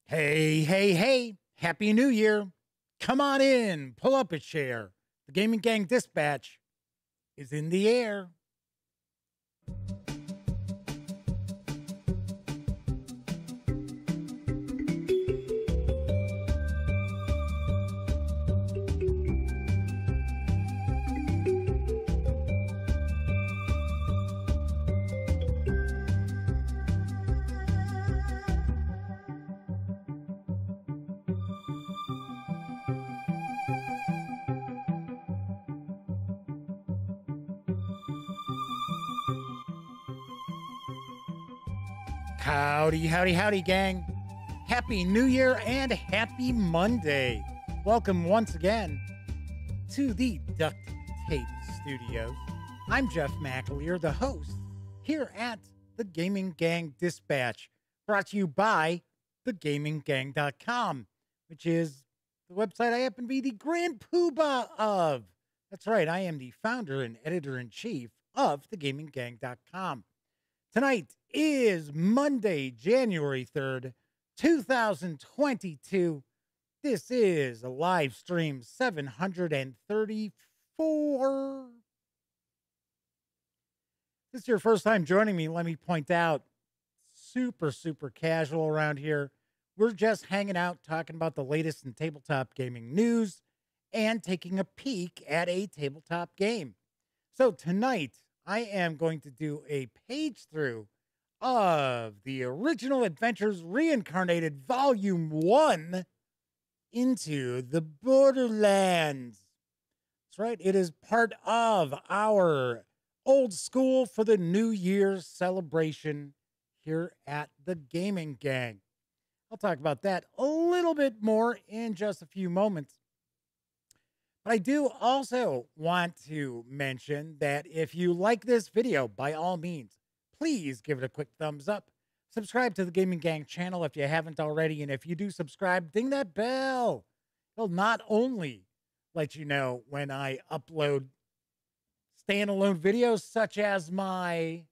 Hey, hey, hey, Happy New Year. Come on in, pull up a chair. The Gaming Gang Dispatch is in the air. Howdy, howdy, howdy, gang. Happy New Year and happy Monday. Welcome once again to the Duct Tape Studios. I'm Jeff McAleer, the host here at the Gaming Gang Dispatch, brought to you by thegaminggang.com, which is the website I happen to be the grand poobah of. That's right, I am the founder and editor-in-chief of thegaminggang.com. Tonight is Monday, January 3rd, 2022. This is a live stream 734. If this is your first time joining me, let me point out, super casual around here. We're just hanging out, talking about the latest in tabletop gaming news and taking a peek at a tabletop game. So tonight, I am going to do a page through of the original Adventures Reincarnated Volume 1 into the Borderlands. That's right, it is part of our old school for the New Year's celebration here at the Gaming Gang. I'll talk about that a little bit more in just a few moments. But I do also want to mention that if you like this video, by all means, please give it a quick thumbs up. Subscribe to the Gaming Gang channel if you haven't already. And if you do subscribe, ding that bell. It'll not only let you know when I upload standalone videos, such as my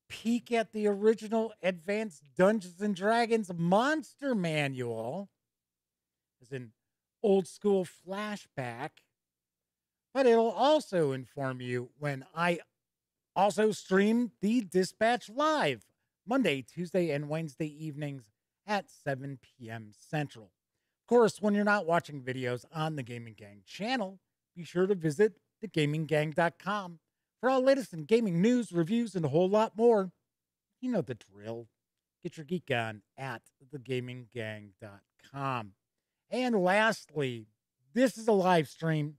peek at the original Advanced Dungeons and Dragons Monster Manual, as in old school flashback, but it'll also inform you when I also stream the Dispatch live Monday, Tuesday, and Wednesday evenings at 7 p.m. Central. Of course, when you're not watching videos on the Gaming Gang channel, be sure to visit thegaminggang.com for all latest in gaming news, reviews, and a whole lot more. You know the drill. Get your geek on at thegaminggang.com. And lastly, this is a live stream,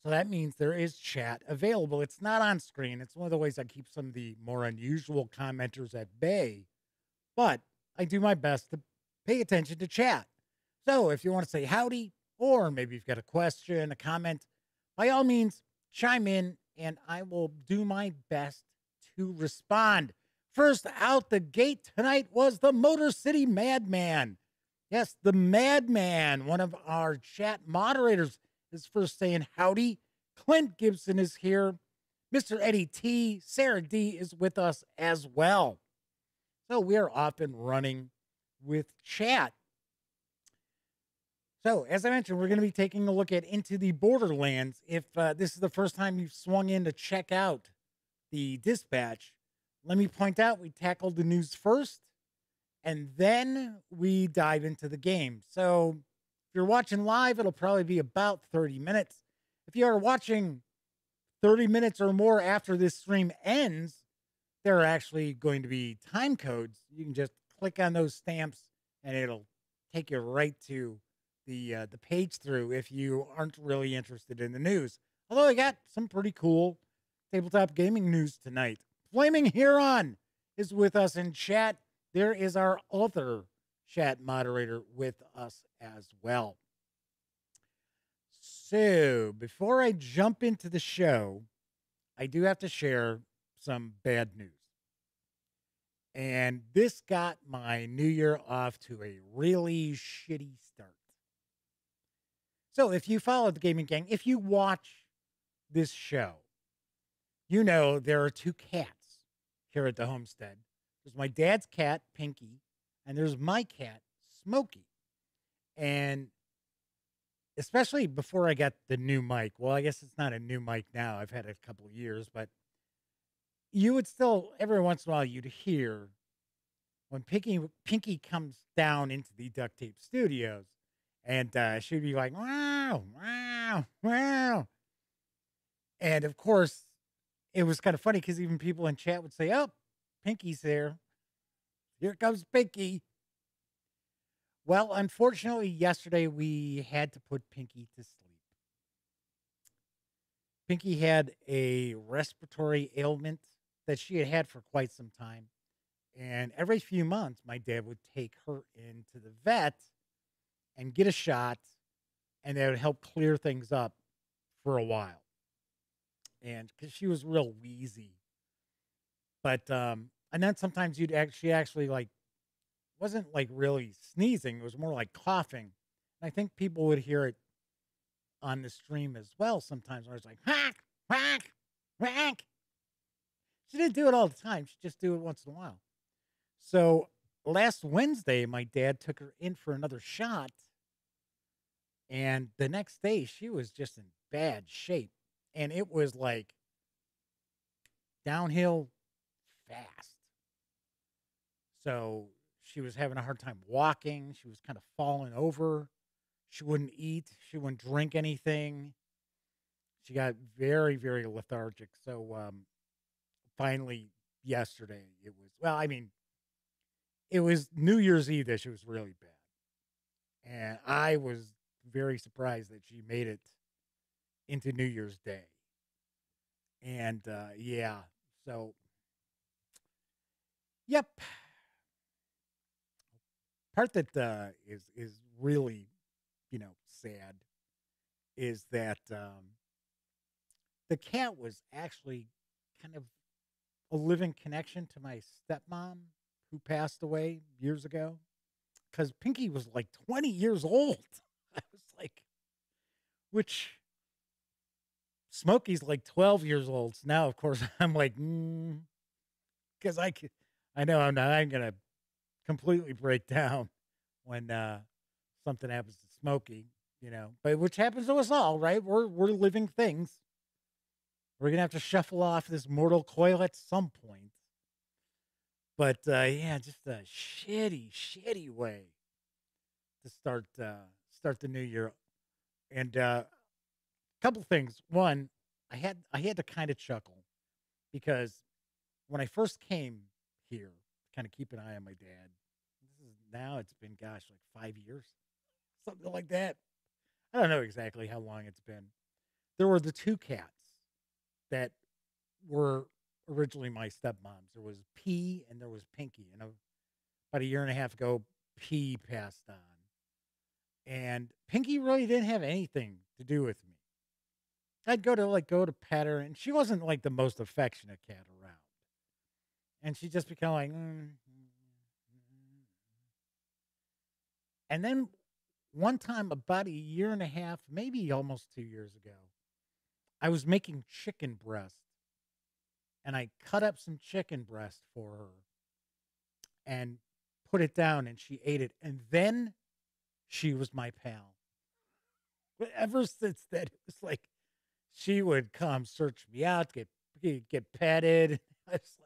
so that means there is chat available. It's not on screen. It's one of the ways I keep some of the more unusual commenters at bay, but I do my best to pay attention to chat. So if you want to say howdy, or maybe you've got a question, a comment, by all means, chime in, and I will do my best to respond. First out the gate tonight was the Motor City Madman. Yes, the Madman, one of our chat moderators, is first saying howdy. Clint Gibson is here. Mr. Eddie T, Sarah D is with us as well. So we are off and running with chat. So as I mentioned, we're going to be taking a look at Into the Borderlands. If this is the first time you've swung in to check out the Dispatch, let me point out we tackled the news first, and then we dive into the game. So if you're watching live, it'll probably be about 30 minutes. If you are watching 30 minutes or more after this stream ends, there are actually going to be time codes. You can just click on those stamps, and it'll take you right to the page through if you aren't really interested in the news. Although I got some pretty cool tabletop gaming news tonight. Flaming Huron is with us in chat. There is our other chat moderator with us as well. So before I jump into the show, I do have to share some bad news. And this got my new year off to a really shitty start. So if you follow the Gaming Gang, if you watch this show, you know there are two cats here at the homestead. There's my dad's cat, Pinky, and there's my cat, Smokey. And especially before I got the new mic. Well, I guess it's not a new mic now. I've had it a couple of years, but you would still every once in a while you'd hear when Pinky comes down into the Duct Tape Studios, and she'd be like, "Wow, wow, wow," and of course, it was kind of funny because even people in chat would say, "Oh, Pinky's there. Here comes Pinky." Well, unfortunately, yesterday we had to put Pinky to sleep. Pinky had a respiratory ailment that she had had for quite some time. And every few months, my dad would take her into the vet and get a shot, and that would help clear things up for a while. And because she was real wheezy, but and then sometimes she actually like wasn't like really sneezing; it was more like coughing. And I think people would hear it on the stream as well sometimes, where it's like whack, whack, whack. She didn't do it all the time; she just do it once in a while. So last Wednesday, my dad took her in for another shot, and the next day she was just in bad shape, and it was like downhill fast. So she was having a hard time walking. She was kind of falling over. She wouldn't eat. She wouldn't drink anything. She got very, very lethargic. So finally, yesterday, it was, well, I mean, it was New Year's Eve that she was really bad. And I was very surprised that she made it into New Year's Day. And yeah, so, yep. Part that is really, sad is that the cat was actually kind of a living connection to my stepmom who passed away years ago. Because Pinky was like 20 years old. I was like, which Smokey's like 12 years old. So now, of course, I'm like, because I know I'm going to completely break down when something happens to Smokey, but which happens to us all, right? We're living things. We're going to have to shuffle off this mortal coil at some point. But yeah, just a shitty way to start the new year. And a couple things. One, I had to kind of chuckle because when I first came here, kind of keep an eye on my dad. Now it's been like 5 years, something like that. I don't know exactly how long it's been. There were the two cats that were originally my stepmoms. There was P and there was Pinky. And about a year and a half ago, P passed on. And Pinky really didn't have anything to do with me. I'd go to pet her, and she wasn't like the most affectionate cat around. And she'd just become like, And then one time, about a year and a half, maybe almost 2 years ago, I was making chicken breast, and I cut up some chicken breast for her and put it down, and she ate it. And then she was my pal. But ever since then, it was like she would come search me out, get petted. I was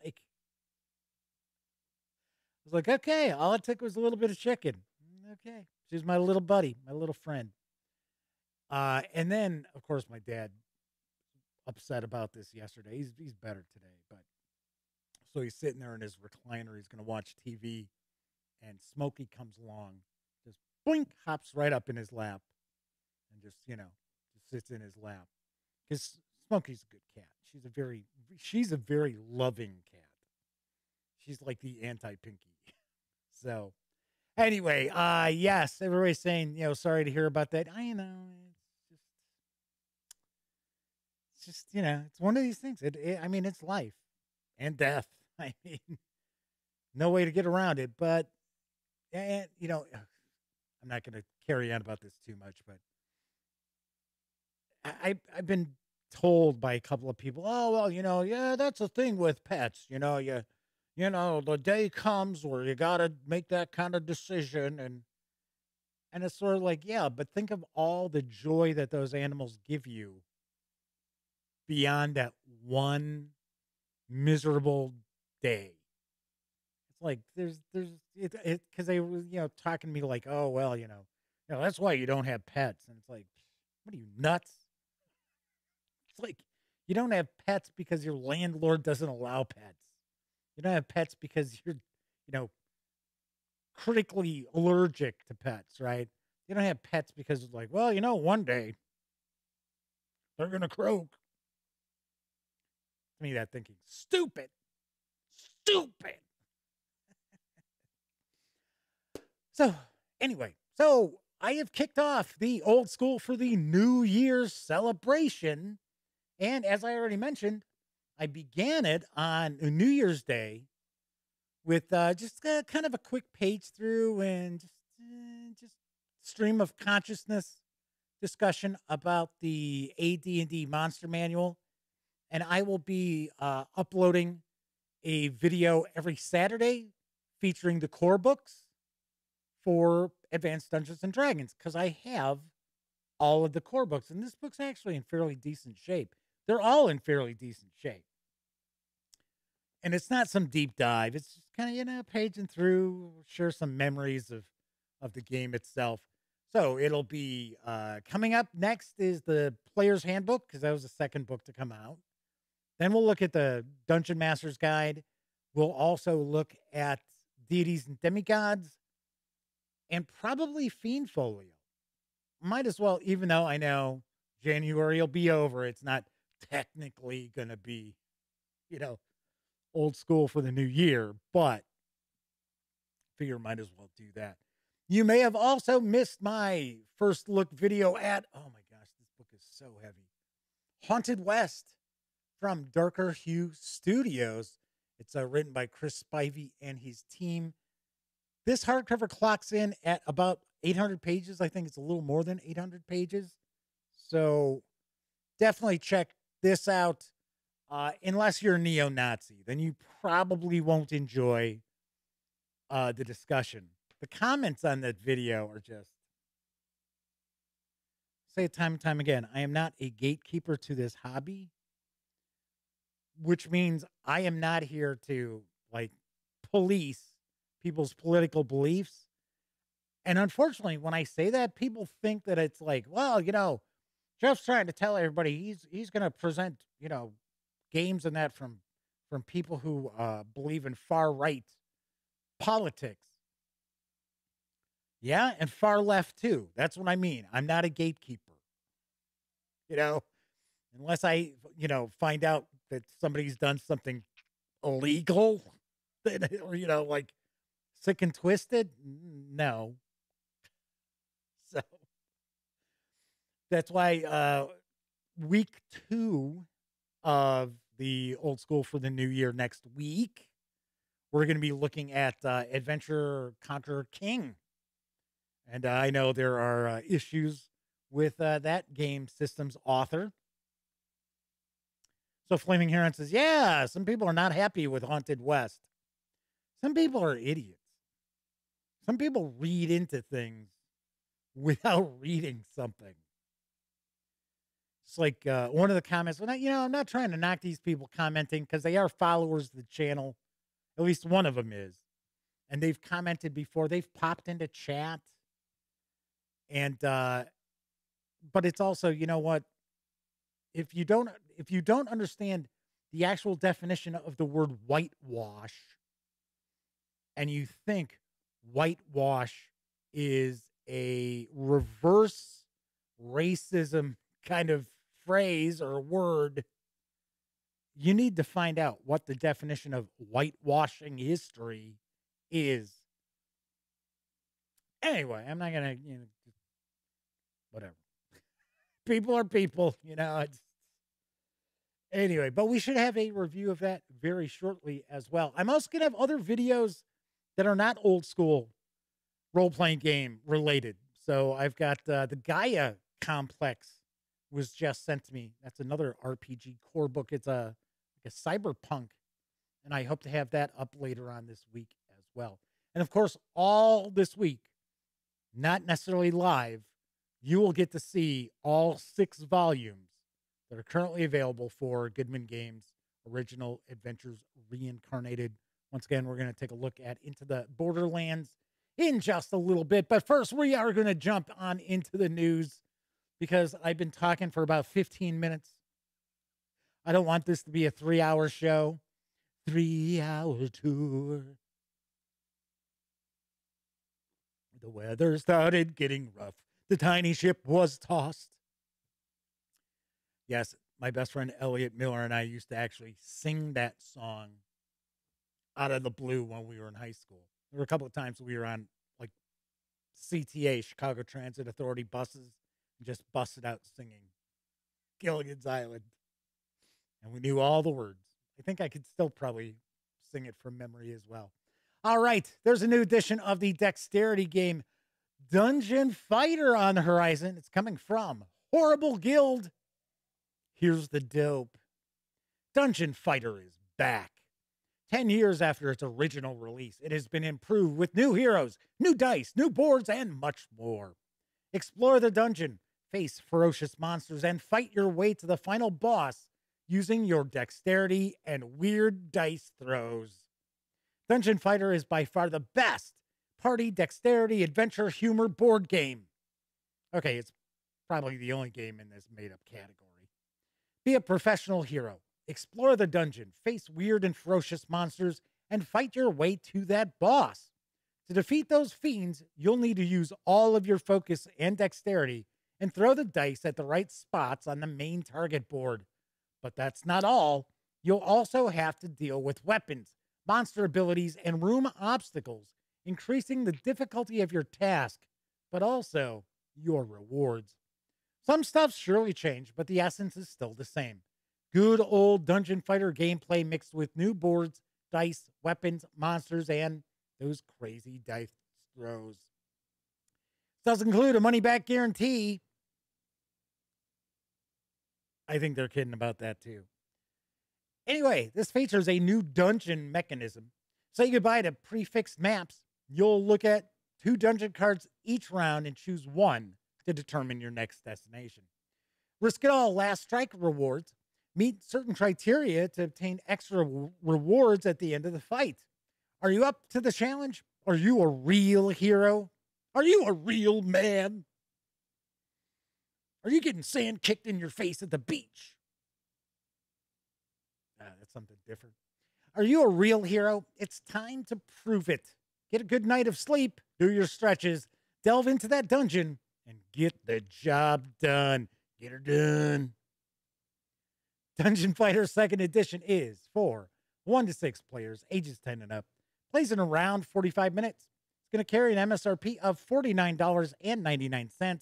like, okay, all it took was a little bit of chicken. Okay, she's my little buddy, my little friend. And then, of course, my dad upset about this yesterday. He's better today, but so he's sitting there in his recliner. He's going to watch TV, and Smokey comes along, just boink, hops right up in his lap, and just just sits in his lap. Because Smokey's a good cat. She's a very loving cat. She's like the anti-Pinky. So anyway, yes, everybody's saying, sorry to hear about that. I know it's just, it's one of these things. I mean, it's life and death. I mean, no way to get around it. But, I'm not going to carry on about this too much. But I've been told by a couple of people, oh well, yeah, that's a thing with pets. the day comes where you got to make that kind of decision. And it's sort of like, yeah, but think of all the joy that those animals give you beyond that one miserable day. It's like because they were, talking to me like, oh, well, that's why you don't have pets. And it's like, what are you, nuts? It's like, you don't have pets because your landlord doesn't allow pets. You don't have pets because you're, critically allergic to pets, right? You don't have pets because it's like, well, one day they're going to croak. To me, that thinking, stupid. So, anyway, I have kicked off the Old School for the New Year's celebration. And as I already mentioned, I began it on New Year's Day with just kind of a quick page through and just stream of consciousness discussion about the AD&D Monster Manual. And I will be uploading a video every Saturday featuring the core books for Advanced Dungeons and Dragons, because I have all of the core books, and this book's actually in fairly decent shape. They're all in fairly decent shape. And it's not some deep dive. It's just kind of, paging through, share some memories of the game itself. So it'll be coming up next is the Player's Handbook, because that was the second book to come out. Then we'll look at the Dungeon Master's Guide. We'll also look at Deities and Demigods, and probably Fiend Folio. Might as well, even though I know January will be over, it's not technically going to be, old school for the new year, but figure might as well do that. You may have also missed my first look video at, oh my gosh, this book is so heavy, Haunted West from Darker Hue Studios. It's written by Chris Spivey and his team. This hardcover clocks in at about 800 pages. I think it's a little more than 800 pages. So definitely check this out. Unless you're a neo-Nazi, then you probably won't enjoy the discussion. The comments on that video are just, say it time and time again, I am not a gatekeeper to this hobby, which means I am not here to police people's political beliefs. And unfortunately, when I say that, people think that it's like, well, Jeff's trying to tell everybody he's going to present, games and that from people who believe in far right politics. Yeah, and far left too. That's what I mean. I'm not a gatekeeper. Unless I, find out that somebody's done something illegal, or sick and twisted. No. So that's why week 2 of the Old School for the New Year next week, we're going to be looking at Adventure Conqueror King. And I know there are issues with that game system's author. So Flaming Heron says, yeah, some people are not happy with Haunted West. Some people are idiots. Some people read into things without reading something. It's like one of the comments, well, I'm not trying to knock these people commenting because they are followers of the channel. At least one of them is. And they've commented before. They've popped into chat. And, but it's also, you know what? If you don't understand the actual definition of the word whitewash, and you think whitewash is a reverse racism kind of phrase or word, you need to find out what the definition of whitewashing history is. Anyway, I'm not going to, whatever. People are people, anyway, but we should have a review of that very shortly as well. I'm also going to have other videos that are not old school role-playing game related. So I've got the Gaia Complex was just sent to me. That's another RPG core book. It's like a cyberpunk And I hope to have that up later on this week as well. And of course, all this week, not necessarily live, you will get to see all 6 volumes that are currently available for Goodman Games original Adventures Reincarnated. Once again, we're going to take a look at Into the Borderlands in just a little bit. But first, we are going to jump on into the news because I've been talking for about 15 minutes. I don't want this to be a 3-hour show. 3-hour tour. The weather started getting rough. The tiny ship was tossed. Yes, my best friend Elliot Miller and I used to actually sing that song out of the blue when we were in high school. There were a couple of times we were on like CTA, Chicago Transit Authority buses, and just busted out singing Gilligan's Island. And we knew all the words. I think I could still probably sing it from memory as well. All right, there's a new edition of the dexterity game Dungeon Fighter on the horizon. It's coming from Horrible Guild. Here's the dope. Dungeon Fighter is back. 10 years after its original release, it has been improved with new heroes, new dice, new boards, and much more. Explore the dungeon, face ferocious monsters, and fight your way to the final boss using your dexterity and weird dice throws. Dungeon Fighter is by far the best party dexterity adventure humor board game. Okay, it's probably the only game in this made-up category. Be a professional hero. Explore the dungeon, face weird and ferocious monsters, and fight your way to that boss. To defeat those fiends, you'll need to use all of your focus and dexterity and throw the dice at the right spots on the main target board. But that's not all. You'll also have to deal with weapons, monster abilities, and room obstacles, increasing the difficulty of your task, but also your rewards. Some stuff's surely changed, but the essence is still the same. Good old Dungeon Fighter gameplay mixed with new boards, dice, weapons, monsters, and those crazy dice throws. Does include a money-back guarantee. I think they're kidding about that too. Anyway, this features a new dungeon mechanism. Say goodbye to prefixed maps. You'll look at 2 dungeon cards each round and choose one to determine your next destination. Risk it all last strike rewards. Meet certain criteria to obtain extra rewards at the end of the fight. Are you up to the challenge? Are you a real hero? Are you a real man? Are you getting sand kicked in your face at the beach? That's something different. Are you a real hero? It's time to prove it. Get a good night of sleep, do your stretches, delve into that dungeon, and get the job done. Get her done. Dungeon Fighter 2nd Edition is for 1 to 6 players, ages 10 and up. Plays in around 45 minutes. It's going to carry an MSRP of $49.99.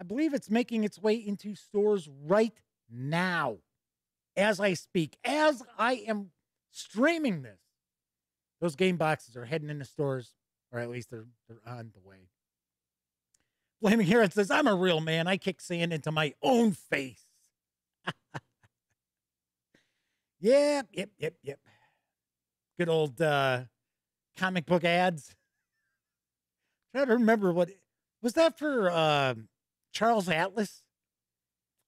I believe it's making its way into stores right now. As I speak, as I am streaming this, those game boxes are heading into stores, or at least they're on the way. Flaming Hero says, I'm a real man. I kick sand into my own face. Yep. Good old comic book ads. Trying to remember what was that for Charles Atlas?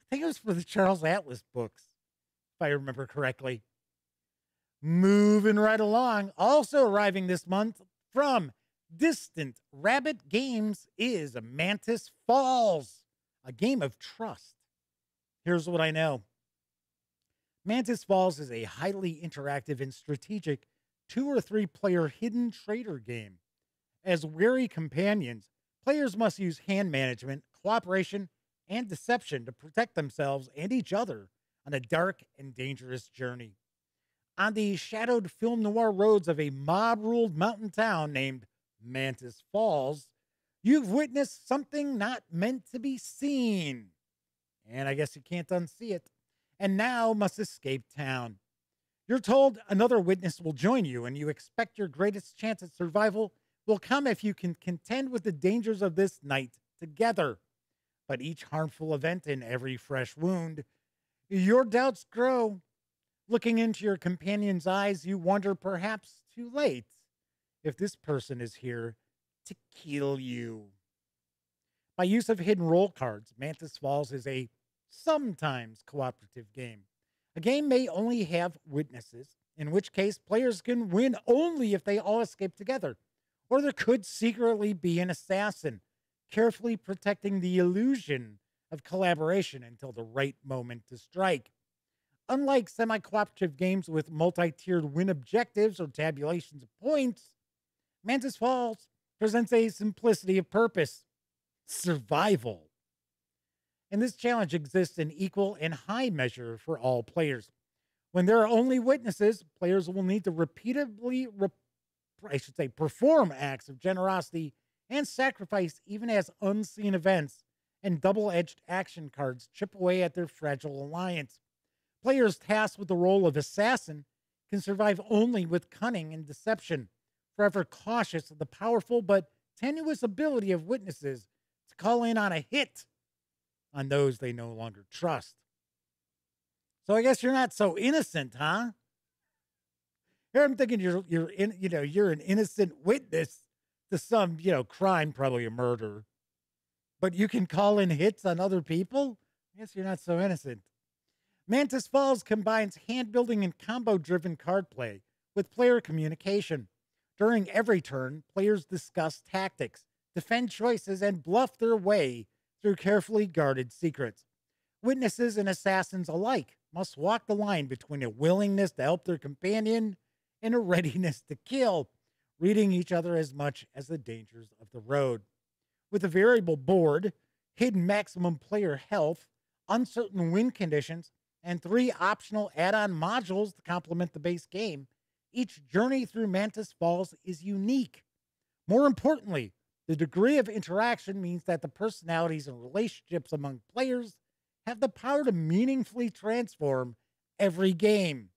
I think it was for the Charles Atlas books, if I remember correctly. Moving right along, also arriving this month from Distant Rabbit Games is Mantis Falls, a game of trust. Here's what I know. Mantis Falls is a highly interactive and strategic 2 or 3 player hidden trader game. As wary companions, players must use hand management, cooperation, and deception to protect themselves and each other on a dark and dangerous journey. On the shadowed film noir roads of a mob-ruled mountain town named Mantis Falls, you've witnessed something not meant to be seen. And I guess you can't unsee it. And now must escape town. You're told another witness will join you, and you expect your greatest chance at survival will come if you can contend with the dangers of this night together. But each harmful event and every fresh wound, your doubts grow. Looking into your companion's eyes, you wonder, perhaps too late, if this person is here to kill you. By use of hidden role cards, Mantis Falls is a sometimes cooperative game. A game may only have witnesses, in which case players can win only if they all escape together. Or there could secretly be an assassin, carefully protecting the illusion of collaboration until the right moment to strike. Unlike semi-cooperative games with multi-tiered win objectives or tabulations of points, Mantis Falls presents a simplicity of purpose: survival. And this challenge exists in equal and high measure for all players. When there are only witnesses, players will need to repeatedly, perform acts of generosity and sacrifice, even as unseen events and double-edged action cards chip away at their fragile alliance. Players tasked with the role of assassin can survive only with cunning and deception, forever cautious of the powerful but tenuous ability of witnesses to call in on a hit on those they no longer trust. So I guess you're not so innocent, huh? Here I'm thinking you're an innocent witness to some, crime, probably a murder. But you can call in hits on other people? I guess you're not so innocent. Mantis Falls combines hand-building and combo-driven card play with player communication. During every turn, players discuss tactics, defend choices, and bluff their way through carefully guarded secrets. Witnesses and assassins alike must walk the line between a willingness to help their companion and a readiness to kill, reading each other as much as the dangers of the road. With a variable board, hidden maximum player health, uncertain win conditions, and 3 optional add-on modules to complement the base game, each journey through Mantis Falls is unique. More importantly, the degree of interaction means that the personalities and relationships among players have the power to meaningfully transform every game.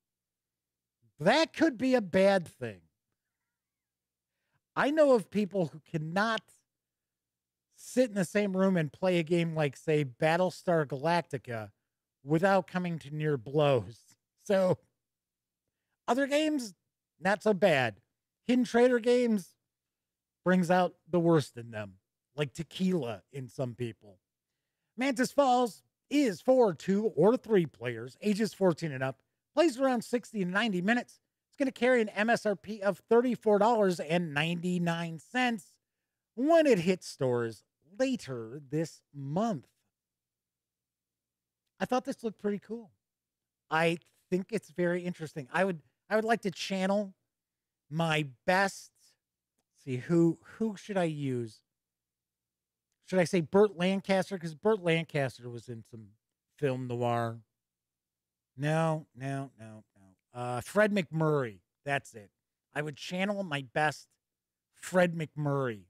That could be a bad thing. I know of people who cannot sit in the same room and play a game like, say, Battlestar Galactica without coming to near blows. So, other games, not so bad. Hidden Trader games brings out the worst in them, like tequila in some people. Mantis Falls is for 2 or 3 players, ages 14 and up, plays around 60 to 90 minutes. It's going to carry an MSRP of $34.99 when it hits stores later this month. I thought this looked pretty cool. I think it's very interesting. I would like to channel my best. See, who should I use? Should I say Burt Lancaster? Because Burt Lancaster was in some film noir. No. Fred McMurray. That's it. I would channel my best Fred McMurray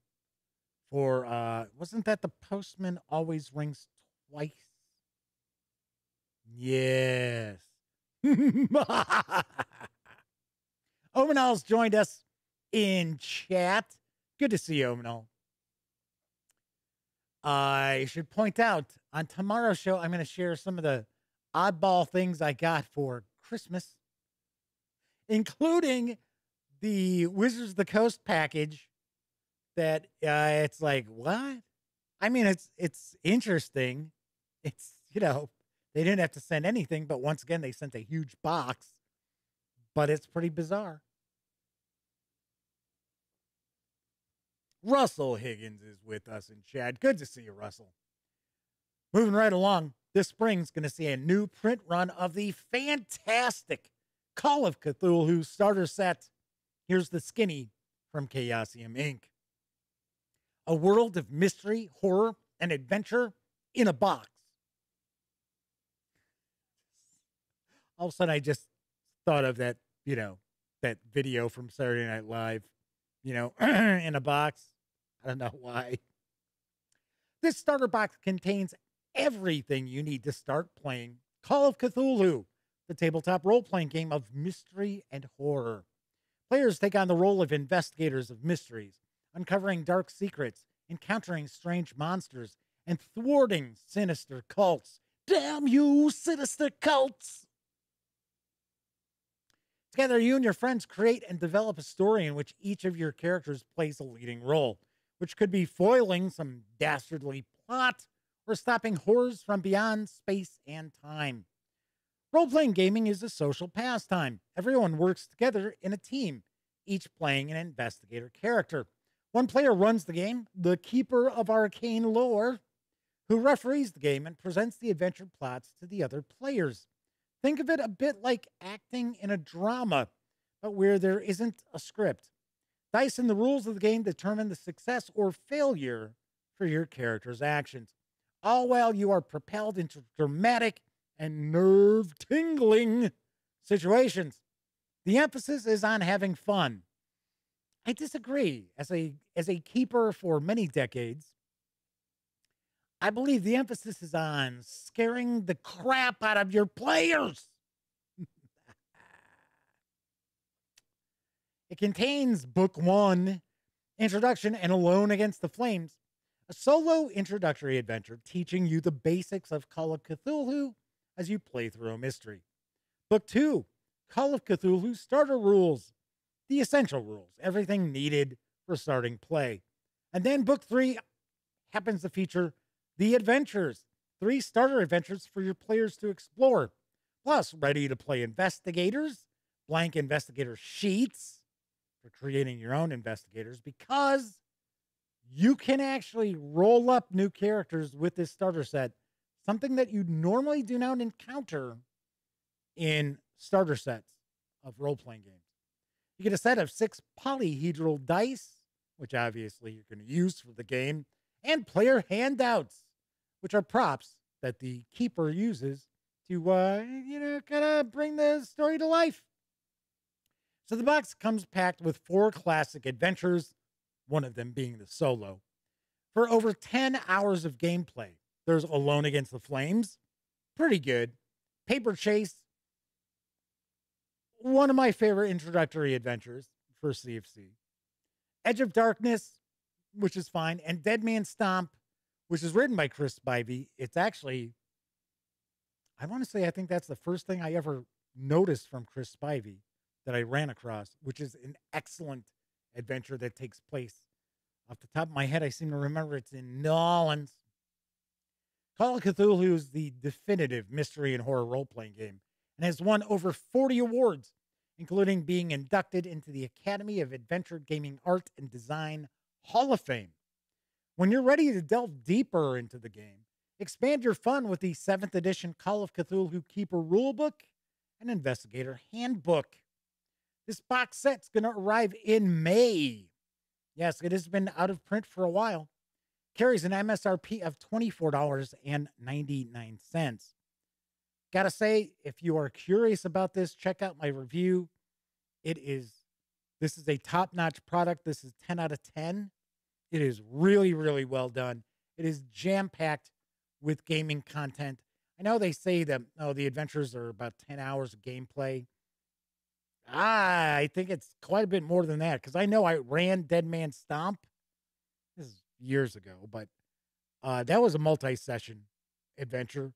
for, wasn't that The Postman Always Rings Twice? Yes. Omenal's joined us in chat. Good to see you, Omenal. I should point out, on tomorrow's show, I'm going to share some of the oddball things I got for Christmas, including the Wizards of the Coast package that it's like, what? I mean, it's interesting. It's, they didn't have to send anything, but once again, they sent a huge box, but it's pretty bizarre. Russell Higgins is with us in chat. Good to see you, Russell. Moving right along, this spring's going to see a new print run of the fantastic Call of Cthulhu starter set. Here's the skinny from Chaosium Inc. A world of mystery, horror, and adventure in a box. All of a sudden, I just thought of that, that video from Saturday Night Live, in a box. I don't know why. This starter box contains everything you need to start playing Call of Cthulhu, the tabletop role-playing game of mystery and horror. Players take on the role of investigators of mysteries, uncovering dark secrets, encountering strange monsters, and thwarting sinister cults. Damn you, sinister cults! Together, you and your friends create and develop a story in which each of your characters plays a leading role, which could be foiling some dastardly plot or stopping horrors from beyond space and time. Role-playing gaming is a social pastime. Everyone works together in a team, each playing an investigator character. One player runs the game, the keeper of arcane lore, who referees the game and presents the adventure plots to the other players. Think of it a bit like acting in a drama, but where there isn't a script. Dice and the rules of the game determine the success or failure for your character's actions, all while you are propelled into dramatic and nerve-tingling situations. The emphasis is on having fun. I disagree. As a keeper for many decades, I believe the emphasis is on scaring the crap out of your players. It contains Book 1, Introduction and Alone Against the Flames, a solo introductory adventure teaching you the basics of Call of Cthulhu as you play through a mystery. Book 2, Call of Cthulhu Starter Rules, the essential rules, everything needed for starting play. And then Book 3 happens to feature The Adventures, 3 starter adventures for your players to explore, plus ready-to-play investigators, blank investigator sheets for creating your own investigators, because you can actually roll up new characters with this starter set, something that you normally do not encounter in starter sets of role-playing games. You get a set of 6 polyhedral dice, which obviously you're going to use for the game, and player handouts, which are props that the keeper uses to, kind of bring the story to life. So the box comes packed with 4 classic adventures, one of them being the solo. For over 10 hours of gameplay, there's Alone Against the Flames, pretty good. Paper Chase, one of my favorite introductory adventures for CFC. Edge of Darkness, which is fine, and Dead Man Stomp, which is written by Chris Spivey. It's actually, I want to say, I think that's the first thing I ever noticed from Chris Spivey that I ran across, which is an excellent adventure that takes place. Off the top of my head, I seem to remember it's in New Orleans. Call of Cthulhu is the definitive mystery and horror role-playing game and has won over 40 awards, including being inducted into the Academy of Adventure Gaming Art and Design Hall of Fame. When you're ready to delve deeper into the game, expand your fun with the 7th edition Call of Cthulhu Keeper Rulebook and Investigator Handbook. This box set's going to arrive in May. Yes, it has been out of print for a while. Carries an MSRP of $24.99. Gotta say, if you are curious about this, check out my review. This is a top-notch product. This is 10 out of 10. It is really, really well done. It is jam-packed with gaming content. I know they say that, the adventures are about 10 hours of gameplay. I think it's quite a bit more than that, because I know I ran Dead Man Stomp. This is years ago, but that was a multi-session adventure.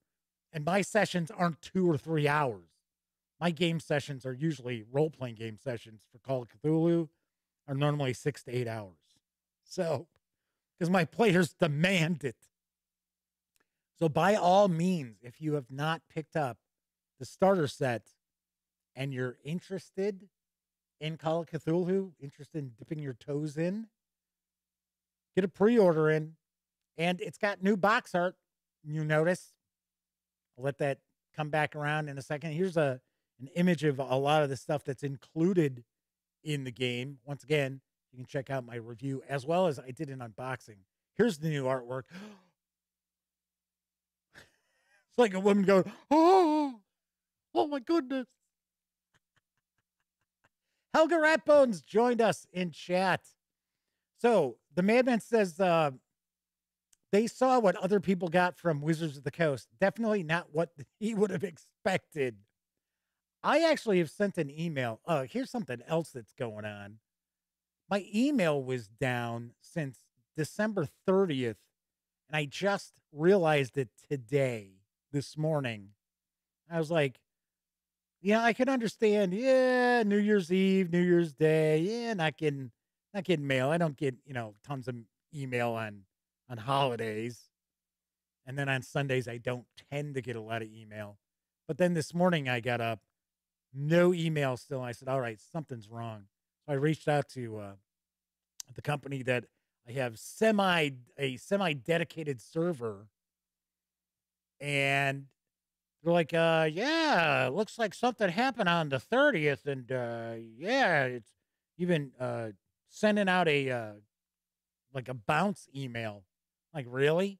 And my sessions aren't 2 or 3 hours. My game sessions are usually role-playing game sessions for Call of Cthulhu are normally 6 to 8 hours. So, because my players demand it. So by all means, if you have not picked up the starter set and you're interested in Call of Cthulhu, interested in dipping your toes in, get a pre-order in. And it's got new box art, you notice. I'll let that come back around in a second. Here's an image of a lot of the stuff that's included in the game. Once again, you can check out my review as well as I did an unboxing. Here's the new artwork. It's like a woman going, oh my goodness. Helga Ratbones joined us in chat. So the Madman says they saw what other people got from Wizards of the Coast. Definitely not what he would have expected. I actually have sent an email. Here's something else that's going on. My email was down since December 30th, and I just realized it today, this morning. I was like, Yeah, I can understand. Yeah, New Year's Eve, New Year's Day. Yeah, not getting mail. I don't get, tons of email on holidays. And then on Sundays I don't tend to get a lot of email. But then this morning I got up, no email still. I said, "All right, something's wrong." So I reached out to the company that I have semi dedicated server, and they're like, yeah, looks like something happened on the 30th. And yeah, it's even sending out like a bounce email. Like, really?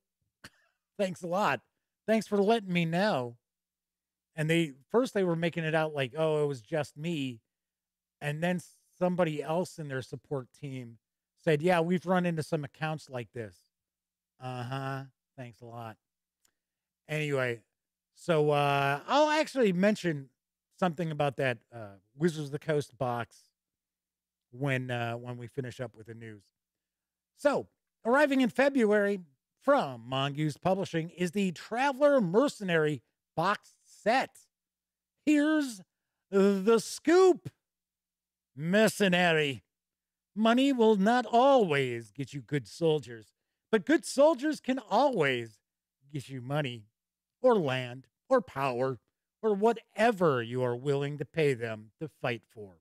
Thanks a lot. Thanks for letting me know. And they were making it out like, oh, it was just me. And then somebody else in their support team said, yeah, we've run into some accounts like this. Uh huh. Thanks a lot. Anyway, so I'll actually mention something about that Wizards of the Coast box when we finish up with the news. So, arriving in February from Mongoose Publishing is the Traveler Mercenary box set. Here's the scoop. Mercenary. Money will not always get you good soldiers, but good soldiers can always get you money or land or power or whatever you are willing to pay them to fight for.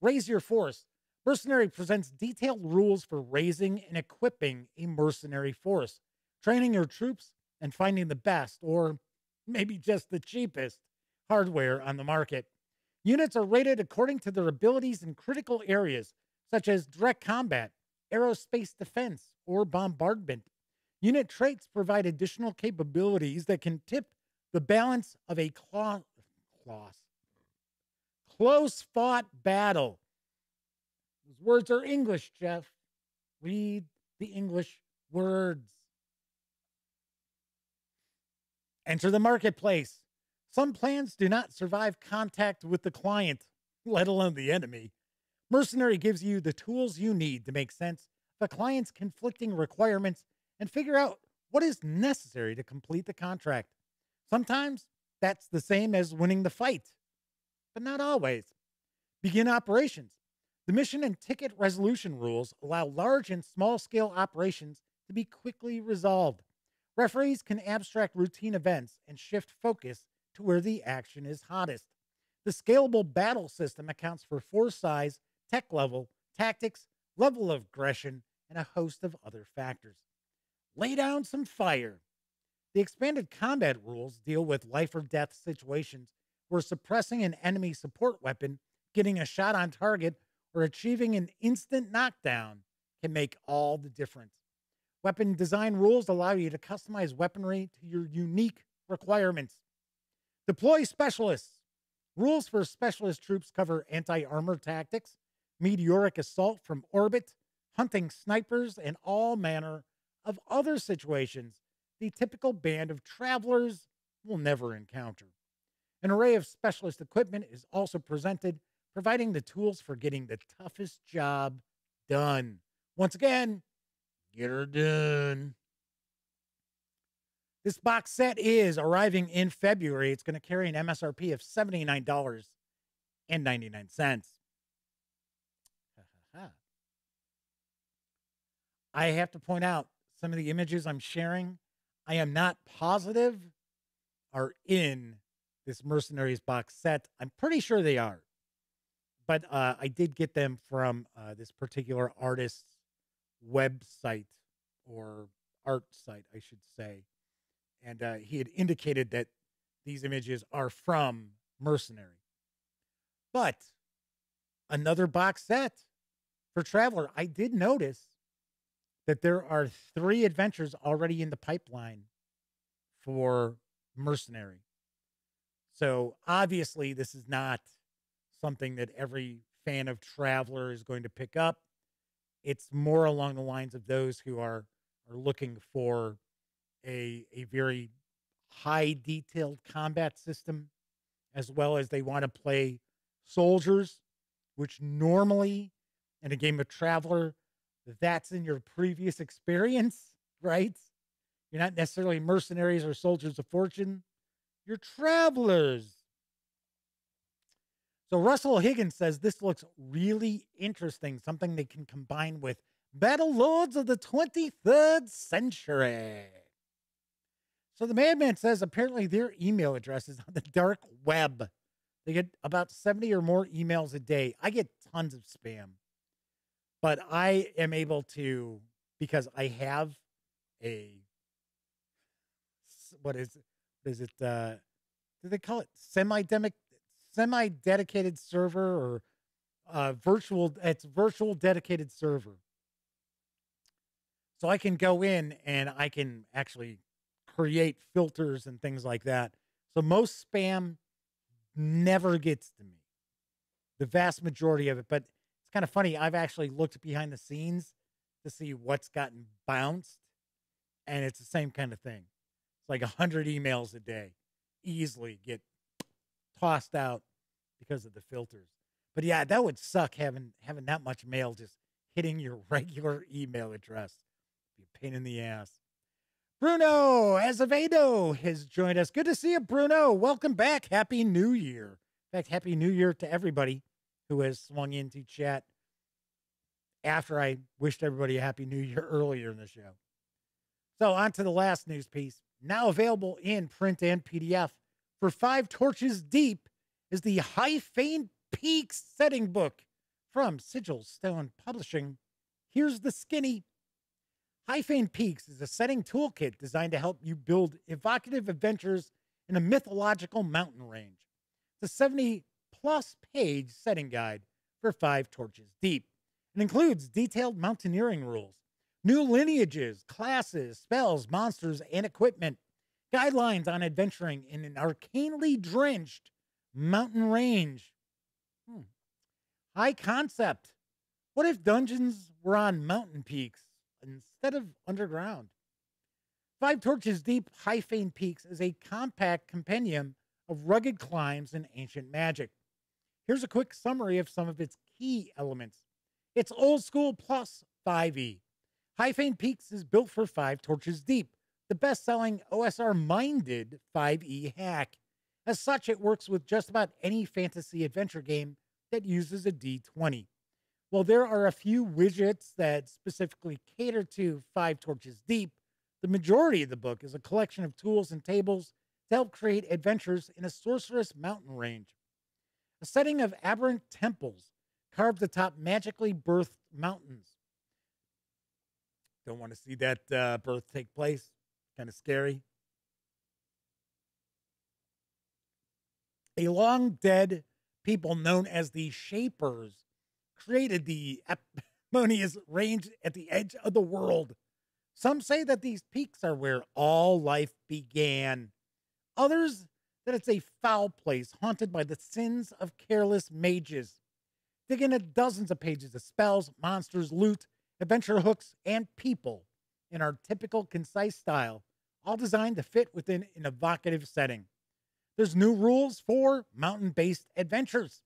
Raise your force. Mercenary presents detailed rules for raising and equipping a mercenary force, training your troops, and finding the best, or maybe just the cheapest, hardware on the market. Units are rated according to their abilities in critical areas, such as direct combat, aerospace defense, or bombardment. Unit traits provide additional capabilities that can tip the balance of a close fought battle. Those words are English, Jeff. Read the English words. Enter the marketplace. Some plans do not survive contact with the client, let alone the enemy. Mercenary gives you the tools you need to make sense of a client's conflicting requirements and figure out what is necessary to complete the contract. Sometimes that's the same as winning the fight, but not always. Begin operations. The mission and ticket resolution rules allow large and small scale operations to be quickly resolved. Referees can abstract routine events and shift focus to where the action is hottest. The scalable battle system accounts for force size, tech level, tactics, level of aggression, and a host of other factors. Lay down some fire. The expanded combat rules deal with life or death situations where suppressing an enemy support weapon, getting a shot on target, or achieving an instant knockdown can make all the difference. Weapon design rules allow you to customize weaponry to your unique requirements. Deploy specialists. Rules for specialist troops cover anti-armor tactics, meteoric assault from orbit, hunting snipers, and all manner of other situations the typical band of travelers will never encounter. An array of specialist equipment is also presented, providing the tools for getting the toughest job done. Once again, get her done. This box set is arriving in February. It's going to carry an MSRP of $79.99. I have to point out some of the images I'm sharing, I am not positive are in this Mercenaries box set. I'm pretty sure they are. But I did get them from this particular artist's website or art site, I should say. And he had indicated that these images are from Mercenary. But another box set for Traveler, I did notice that there are 3 adventures already in the pipeline for Mercenary. So obviously this is not something that every fan of Traveler is going to pick up. It's more along the lines of those who are looking for a very high detailed combat system, as well as they want to play soldiers, which normally in a game of Traveler, that's in your previous experience, right? You're not necessarily mercenaries or soldiers of fortune. You're travelers. So Russell Higgins says this looks really interesting, something they can combine with Battle Lords of the 23rd Century. So the Madman says apparently their email address is on the dark web. They get about 70 or more emails a day. I get tons of spam, but I am able to, because I have a, what is it? Do they call it semi-dedicated server or virtual dedicated server. So I can go in and I can actually create filters and things like that. So most spam never gets to me, the vast majority of it. But it's kind of funny. I've actually looked behind the scenes to see what's gotten bounced, and it's the same kind of thing. It's like 100 emails a day easily get tossed out because of the filters. But yeah, that would suck having that much mail just hitting your regular email address. Be a pain in the ass. Bruno Azevedo has joined us. Good to see you, Bruno. Welcome back. Happy New Year. In fact, Happy New Year to everybody who has swung into chat after I wished everybody a Happy New Year earlier in the show. So on to the last news piece. Now available in print and PDF for 5 Torches Deep is the High-Fane Peaks setting book from Sigil Stone Publishing. Here's the skinny. High-Fane Peaks is a setting toolkit designed to help you build evocative adventures in a mythological mountain range. It's a 70-plus page setting guide for 5 Torches Deep. It includes detailed mountaineering rules, new lineages, classes, spells, monsters, and equipment, guidelines on adventuring in an arcanely drenched mountain range. High concept. What if dungeons were on mountain peaks instead of underground? 5 Torches Deep High-Fane Peaks is a compact compendium of rugged climbs and ancient magic. Here's a quick summary of some of its key elements. It's old school plus 5e. High-Fane Peaks is built for 5 Torches Deep, the best-selling OSR-minded 5e hack. As such, it works with just about any fantasy adventure game that uses a D20. While there are a few widgets that specifically cater to 5 Torches Deep, the majority of the book is a collection of tools and tables to help create adventures in a sorcerous mountain range. A setting of aberrant temples carved atop magically birthed mountains. Don't want to see that birth take place. Kind of scary. A long dead people known as the Shapers created the Apophonious range at the edge of the world. Some say that these peaks are where all life began. Others that it's a foul place haunted by the sins of careless mages. Dig into dozens of pages of spells, monsters, loot, adventure hooks, and people in our typical concise style, all designed to fit within an evocative setting. There's new rules for mountain-based adventures.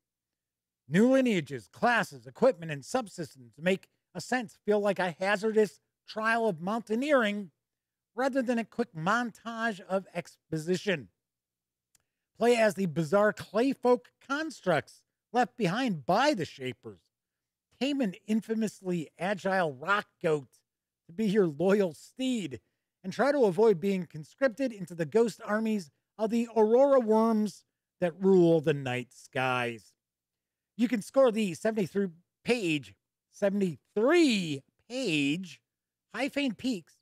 New lineages, classes, equipment, and subsystems to make ascents feel like a hazardous trial of mountaineering rather than a quick montage of exposition. Play as the bizarre clayfolk constructs left behind by the Shapers. Tame an infamously agile rock goat to be your loyal steed, and try to avoid being conscripted into the ghost armies of the Aurora worms that rule the night skies. You can score the 73-page High-Fane Peaks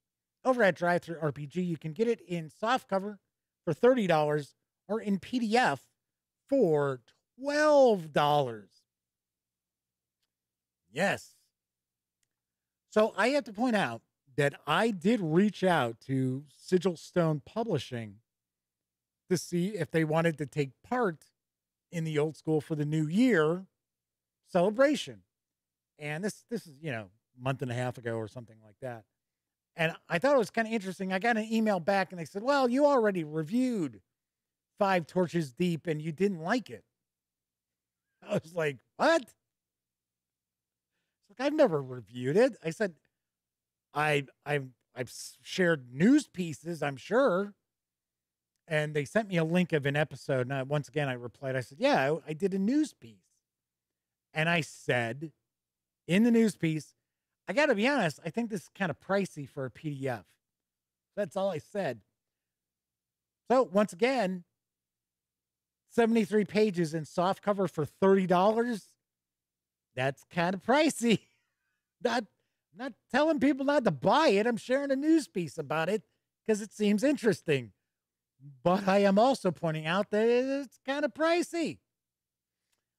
over at Drive-Thru RPG. You can get it in softcover for $30 or in PDF for $12. Yes. So I have to point out that I did reach out to Sigil Stone Publishing to see if they wanted to take part in the Old School for the New Year celebration. And this is, a month and a half ago or something like that. And I thought it was kind of interesting. I got an email back and they said, well, you already reviewed 5 Torches Deep and you didn't like it. I was like, what? It's like, I've never reviewed it. I said, I've shared news pieces, I'm sure. And they sent me a link of an episode. And once again, I replied, I said, yeah, I did a news piece. And I said in the news piece, I got to be honest, I think this is kind of pricey for a PDF. That's all I said. So once again, 73 pages in softcover for $30. That's kind of pricey. Not telling people not to buy it. I'm sharing a news piece about it because it seems interesting. But I am also pointing out that it's kind of pricey.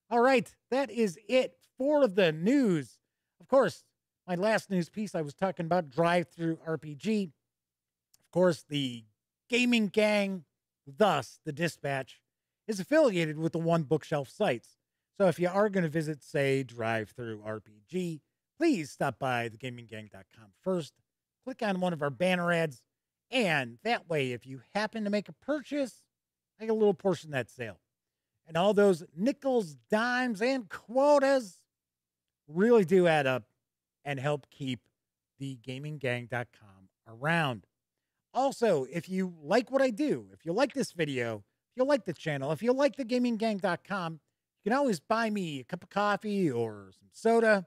All right, that is it for the news. Of course, my last news piece, I was talking about Drive-Thru RPG. Of course, the gaming gang, thus the Dispatch, is affiliated with the One Bookshelf sites. So if you are going to visit, say, Drive-Thru RPG, please stop by thegaminggang.com first. Click on one of our banner ads. And that way, if you happen to make a purchase, I get a little portion of that sale. And all those nickels, dimes, and quotas really do add up and help keep the gaminggang.com around. Also, if you like what I do, if you like this video, if you like the channel, if you like thegaminggang.com, you can always buy me a cup of coffee or some soda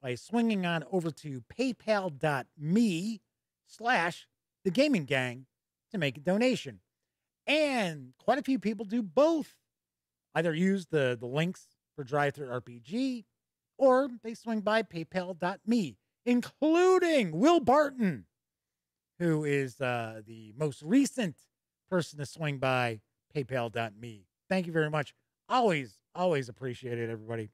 by swinging on over to paypal.me/thegaminggang to make a donation. And quite a few people do both. Either use the links for Drive-Thru RPG, or they swing by paypal.me, including Will Barton, who is the most recent person to swing by paypal.me. Thank you very much. Always appreciate it, everybody.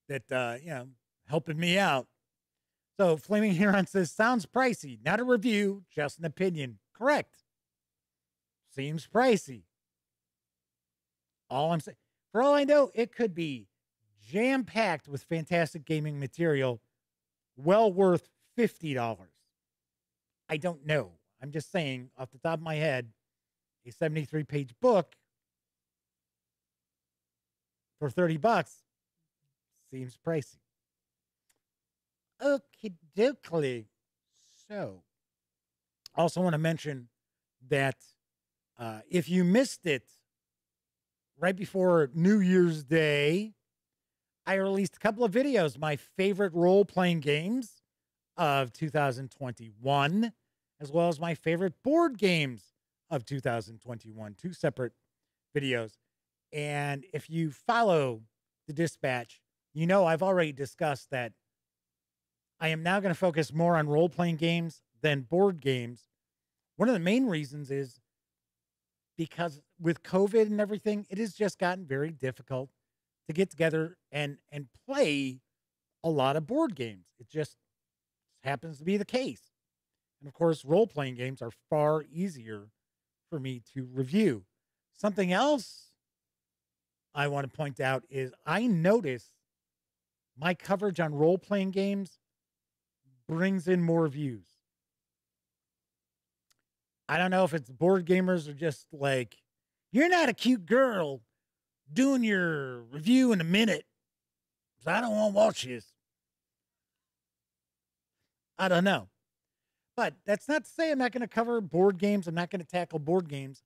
That, helping me out. So Flaming Heron says, sounds pricey. Not a review, just an opinion. Correct. Seems pricey. All I'm saying, for all I know, it could be jam-packed with fantastic gaming material, well worth $50. I don't know. I'm just saying, off the top of my head, a 73-page book for $30 seems pricey. Okie dokie. So, also want to mention that if you missed it, right before New Year's Day, I released a couple of videos, my favorite role-playing games of 2021, as well as my favorite board games of 2021, two separate videos. And if you follow the Dispatch, you know I've already discussed that I am now going to focus more on role-playing games than board games. One of the main reasons is because with COVID and everything, it has just gotten very difficult to get together and play a lot of board games. It just happens to be the case. And of course, role-playing games are far easier for me to review. Something else I want to point out is I notice my coverage on role-playing games brings in more views. I don't know if it's board gamers or just like, you're not a cute girl doing your review in a minute, so I don't want to watch this. I don't know. But that's not to say I'm not going to cover board games. I'm not going to tackle board games.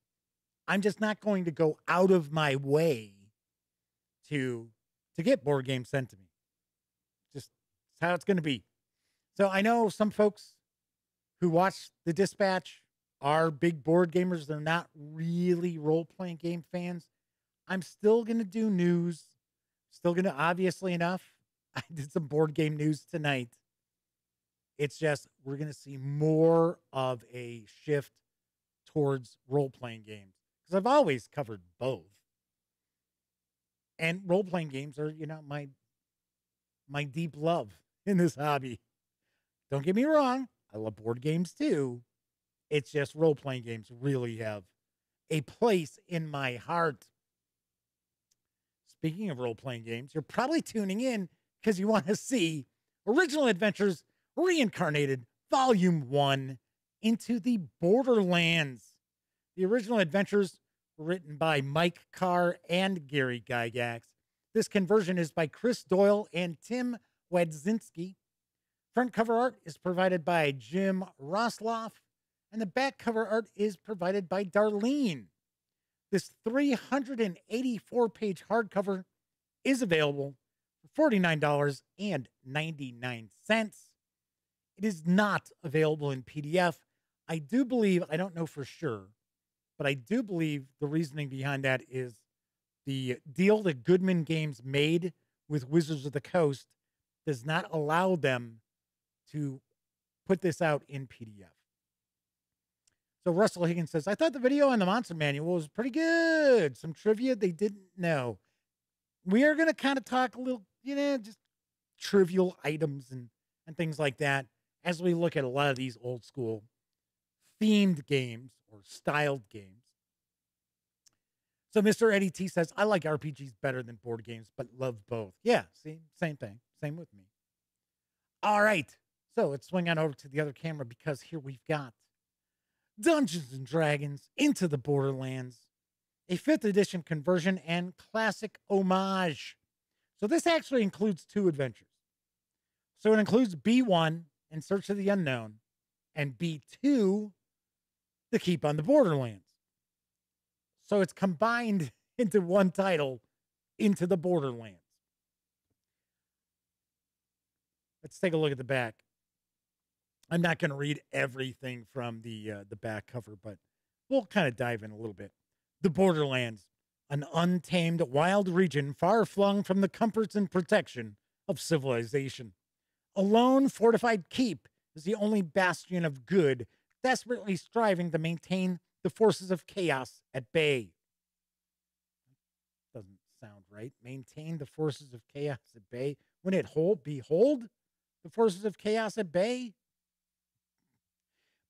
I'm just not going to go out of my way to get board games sent to me. Just how it's going to be. So I know some folks who watch the Dispatch are big board gamers. They're not really role-playing game fans. I'm still going to do news. Still going to, obviously enough, I did some board game news tonight. It's just, we're going to see more of a shift towards role-playing games. Because I've always covered both. And role-playing games are, my deep love in this hobby. Don't get me wrong. I love board games too. It's just role-playing games really have a place in my heart. Speaking of role-playing games, you're probably tuning in because you want to see Original Adventures Reincarnated Volume 1 into the Borderlands. The original adventures were written by Mike Carr and Gary Gygax. This conversion is by Chris Doyle and Tim Wadzinski. Front cover art is provided by Jim Rosloff. and the back cover art is provided by Darlene. This 384-page hardcover is available for $49.99. It is not available in PDF. I do believe, I don't know for sure, but I do believe the reasoning behind that is the deal that Goodman Games made with Wizards of the Coast does not allow them to put this out in PDF. So Russell Higgins says, I thought the video on the Monster Manual was pretty good. Some trivia they didn't know. We are going to kind of talk a little, just trivial items and things like that as we look at a lot of these old school themed games or styled games. So Mr. Eddie T says, I like RPGs better than board games, but love both. Yeah, see, same thing. Same with me. All right. So let's swing on over to the other camera because here we've got Dungeons & Dragons Into the Borderlands, a 5th edition conversion and classic homage. So this actually includes 2 adventures. So it includes B1, In Search of the Unknown, and B2, The Keep on the Borderlands. So it's combined into one title, Into the Borderlands. Let's take a look at the back. I'm not going to read everything from the back cover, but we'll kind of dive in a little bit. The Borderlands, an untamed wild region far flung from the comforts and protection of civilization. A lone fortified keep is the only bastion of good, desperately striving to maintain the forces of chaos at bay. Doesn't sound right. Maintain the forces of chaos at bay. Wouldn't it behold the forces of chaos at bay?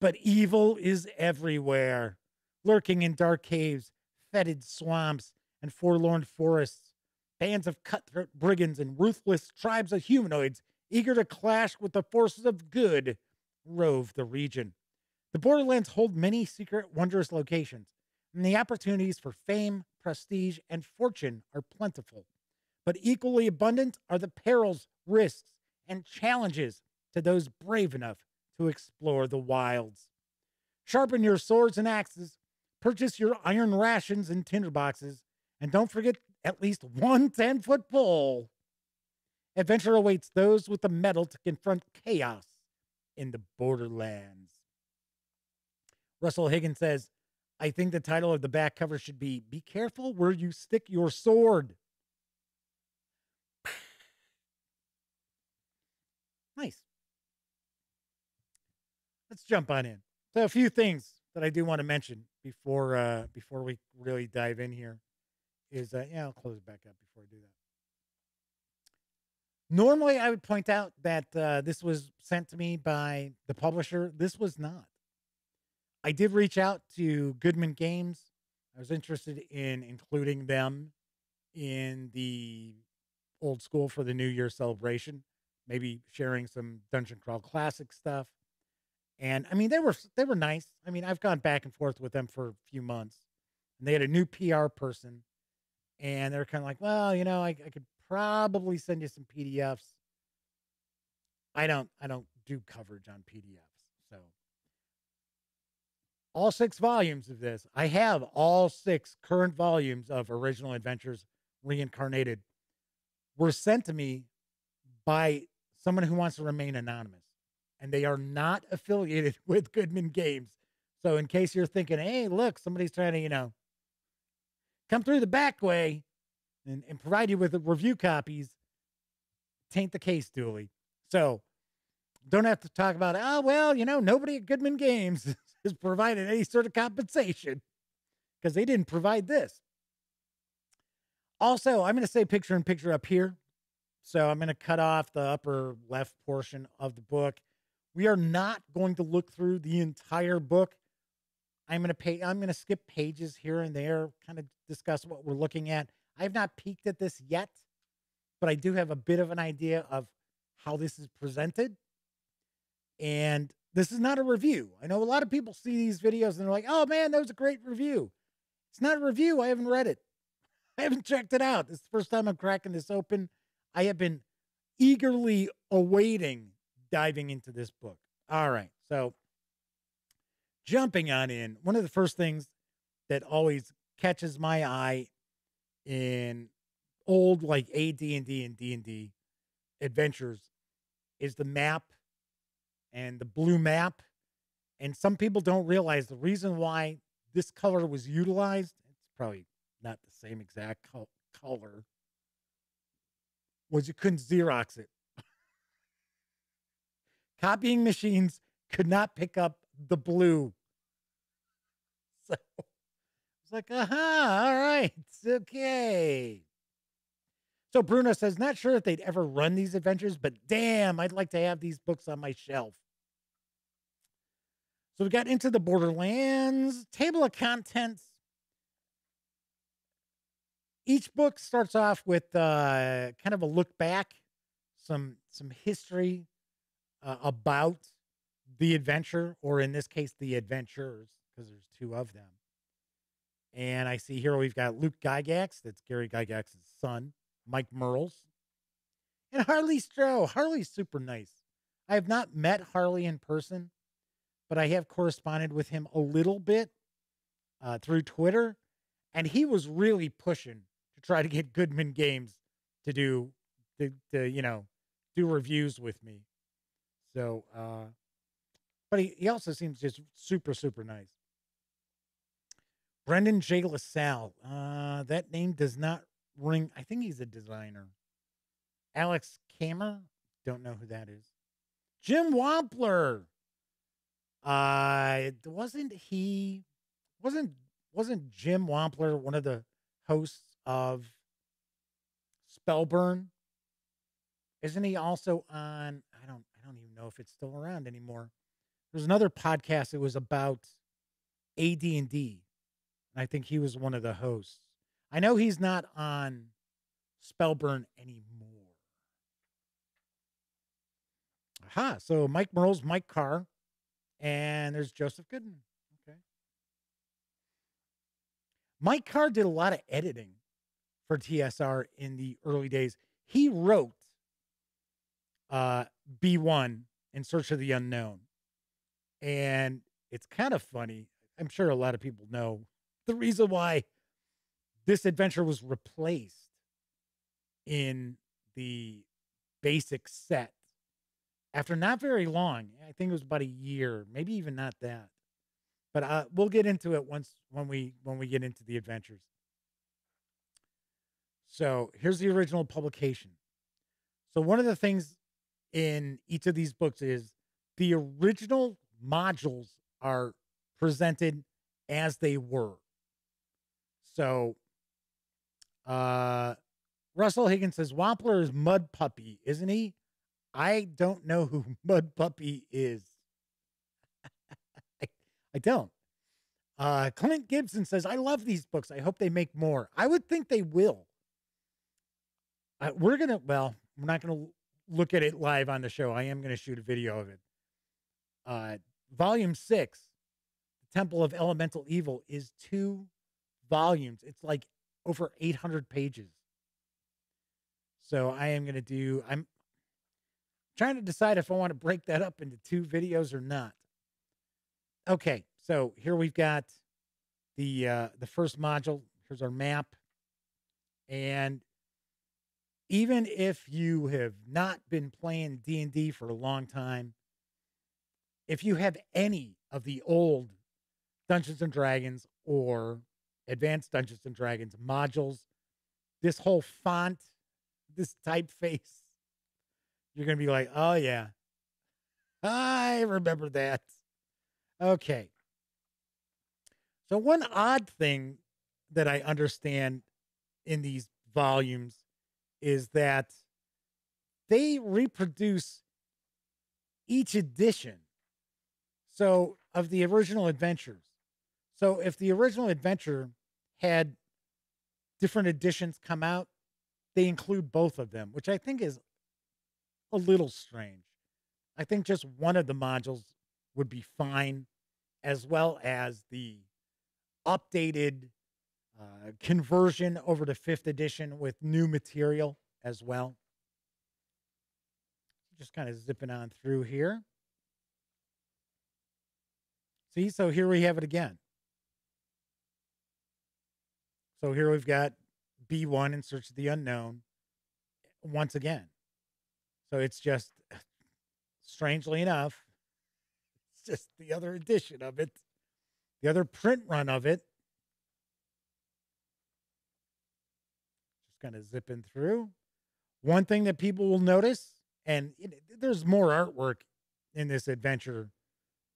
But evil is everywhere, lurking in dark caves, fetid swamps, and forlorn forests. Bands of cutthroat brigands and ruthless tribes of humanoids, eager to clash with the forces of good, rove the region. The Borderlands hold many secret, wondrous locations, and the opportunities for fame, prestige, and fortune are plentiful. But equally abundant are the perils, risks, and challenges to those brave enough to explore the wilds. Sharpen your swords and axes, purchase your iron rations and tinderboxes, and don't forget at least one 10-foot pole. Adventure awaits those with the mettle to confront chaos in the Borderlands. Russell Higgins says, I think the title of the back cover should be careful where you stick your sword. Nice. Let's jump on in. So a few things that I do want to mention before we really dive in here is, I'll close it back up before I do that. Normally, I would point out that this was sent to me by the publisher. This was not. I did reach out to Goodman Games. I was interested in including them in the old school for the New Year celebration, maybe sharing some Dungeon Crawl Classic stuff. And I mean, they were nice. I mean, I've gone back and forth with them for a few months, and they had a new PR person, and they're kind of like, well, I could probably send you some PDFs. I don't do coverage on PDFs. So all 6 volumes of this, I have all 6 current volumes of Original Adventures Reincarnated, were sent to me by someone who wants to remain anonymous. And they are not affiliated with Goodman Games. So in case you're thinking, hey, look, somebody's trying to, come through the back way and provide you with the review copies, taint the case, Dooley. So don't have to talk about, nobody at Goodman Games has provided any sort of compensation because they didn't provide this. Also, I'm going to say picture in picture up here. So I'm going to cut off the upper left portion of the book. We are not going to look through the entire book. I'm going to skip pages here and there, kind of discuss what we're looking at. I have not peeked at this yet, but I do have a bit of an idea of how this is presented. And this is not a review. I know a lot of people see these videos and they're like, oh man, that was a great review. It's not a review. I haven't read it. I haven't checked it out. This is the first time I'm cracking this open. I have been eagerly awaiting diving into this book. All right. So jumping on in, one of the first things that always catches my eye in old like AD&D and D&D adventures is the map and the blue map. And some people don't realize the reason why this color was utilized. It's probably not the same exact color. Was you couldn't Xerox it. Copying machines could not pick up the blue. So it's like, aha, all right, okay. So Bruno says, not sure if they'd ever run these adventures, but damn, I'd like to have these books on my shelf. So we got into the Borderlands table of contents. Each book starts off with kind of a look back, some history about the adventure, or in this case, the adventures, because there's two of them. And I see here we've got Luke Gygax, that's Gary Gygax's son, Mike Merles, and Harley Stroh. Harley's super nice. I have not met Harley in person, but I have corresponded with him a little bit through Twitter, and he was really pushing to try to get Goodman Games to do reviews with me. So, but he also seems just super, super nice. Brendan J. LaSalle. That name does not ring. I think he's a designer. Alex Kamer. Don't know who that is. Jim Wampler. Wasn't Jim Wampler one of the hosts of Spellburn? Isn't he also on, I don't even know if it's still around anymore. There's another podcast. It was about AD&D. And I think he was one of the hosts. I know he's not on Spellburn anymore. Aha. So Mike Merles, Mike Carr, and there's Joseph Goodman. Okay. Mike Carr did a lot of editing for TSR in the early days. He wrote B1 in Search of the Unknown. And it's kind of funny. I'm sure a lot of people know the reason why this adventure was replaced in the basic set after not very long. I think it was about a year, maybe even not that. But we'll get into it when we get into the adventures. So here's the original publication. So one of the things in each of these books is the original modules are presented as they were. So Russell Higgins says, Wampler is Mud Puppy, isn't he? I don't know who Mud Puppy is. I don't. Clint Gibson says, I love these books. I hope they make more. I would think they will. We're not going to look at it live on the show. I am going to shoot a video of it. Volume 6, The Temple of Elemental Evil, is 2 volumes. It's like over 800 pages. So I'm trying to decide if I want to break that up into 2 videos or not. Okay, so here we've got the first module. Here's our map. And even if you have not been playing D&D for a long time, if you have any of the old Dungeons & Dragons or Advanced Dungeons & Dragons modules, this whole font, this typeface, you're going to be like, oh, yeah, I remember that. Okay. So one odd thing that I understand in these volumes is that they reproduce each edition. So of the original adventures. So if the original adventure had different editions come out, they include both of them, which I think is a little strange. I think just one of the modules would be fine, as well as the updated conversion over to 5th edition with new material as well. Just kind of zipping on through here. See, so here we have it again. So here we've got B1 in Search of the Unknown once again. So it's just, strangely enough, it's just the other edition of it, the other print run of it. Just kind of zipping through. One thing that people will notice, and there's more artwork in this adventure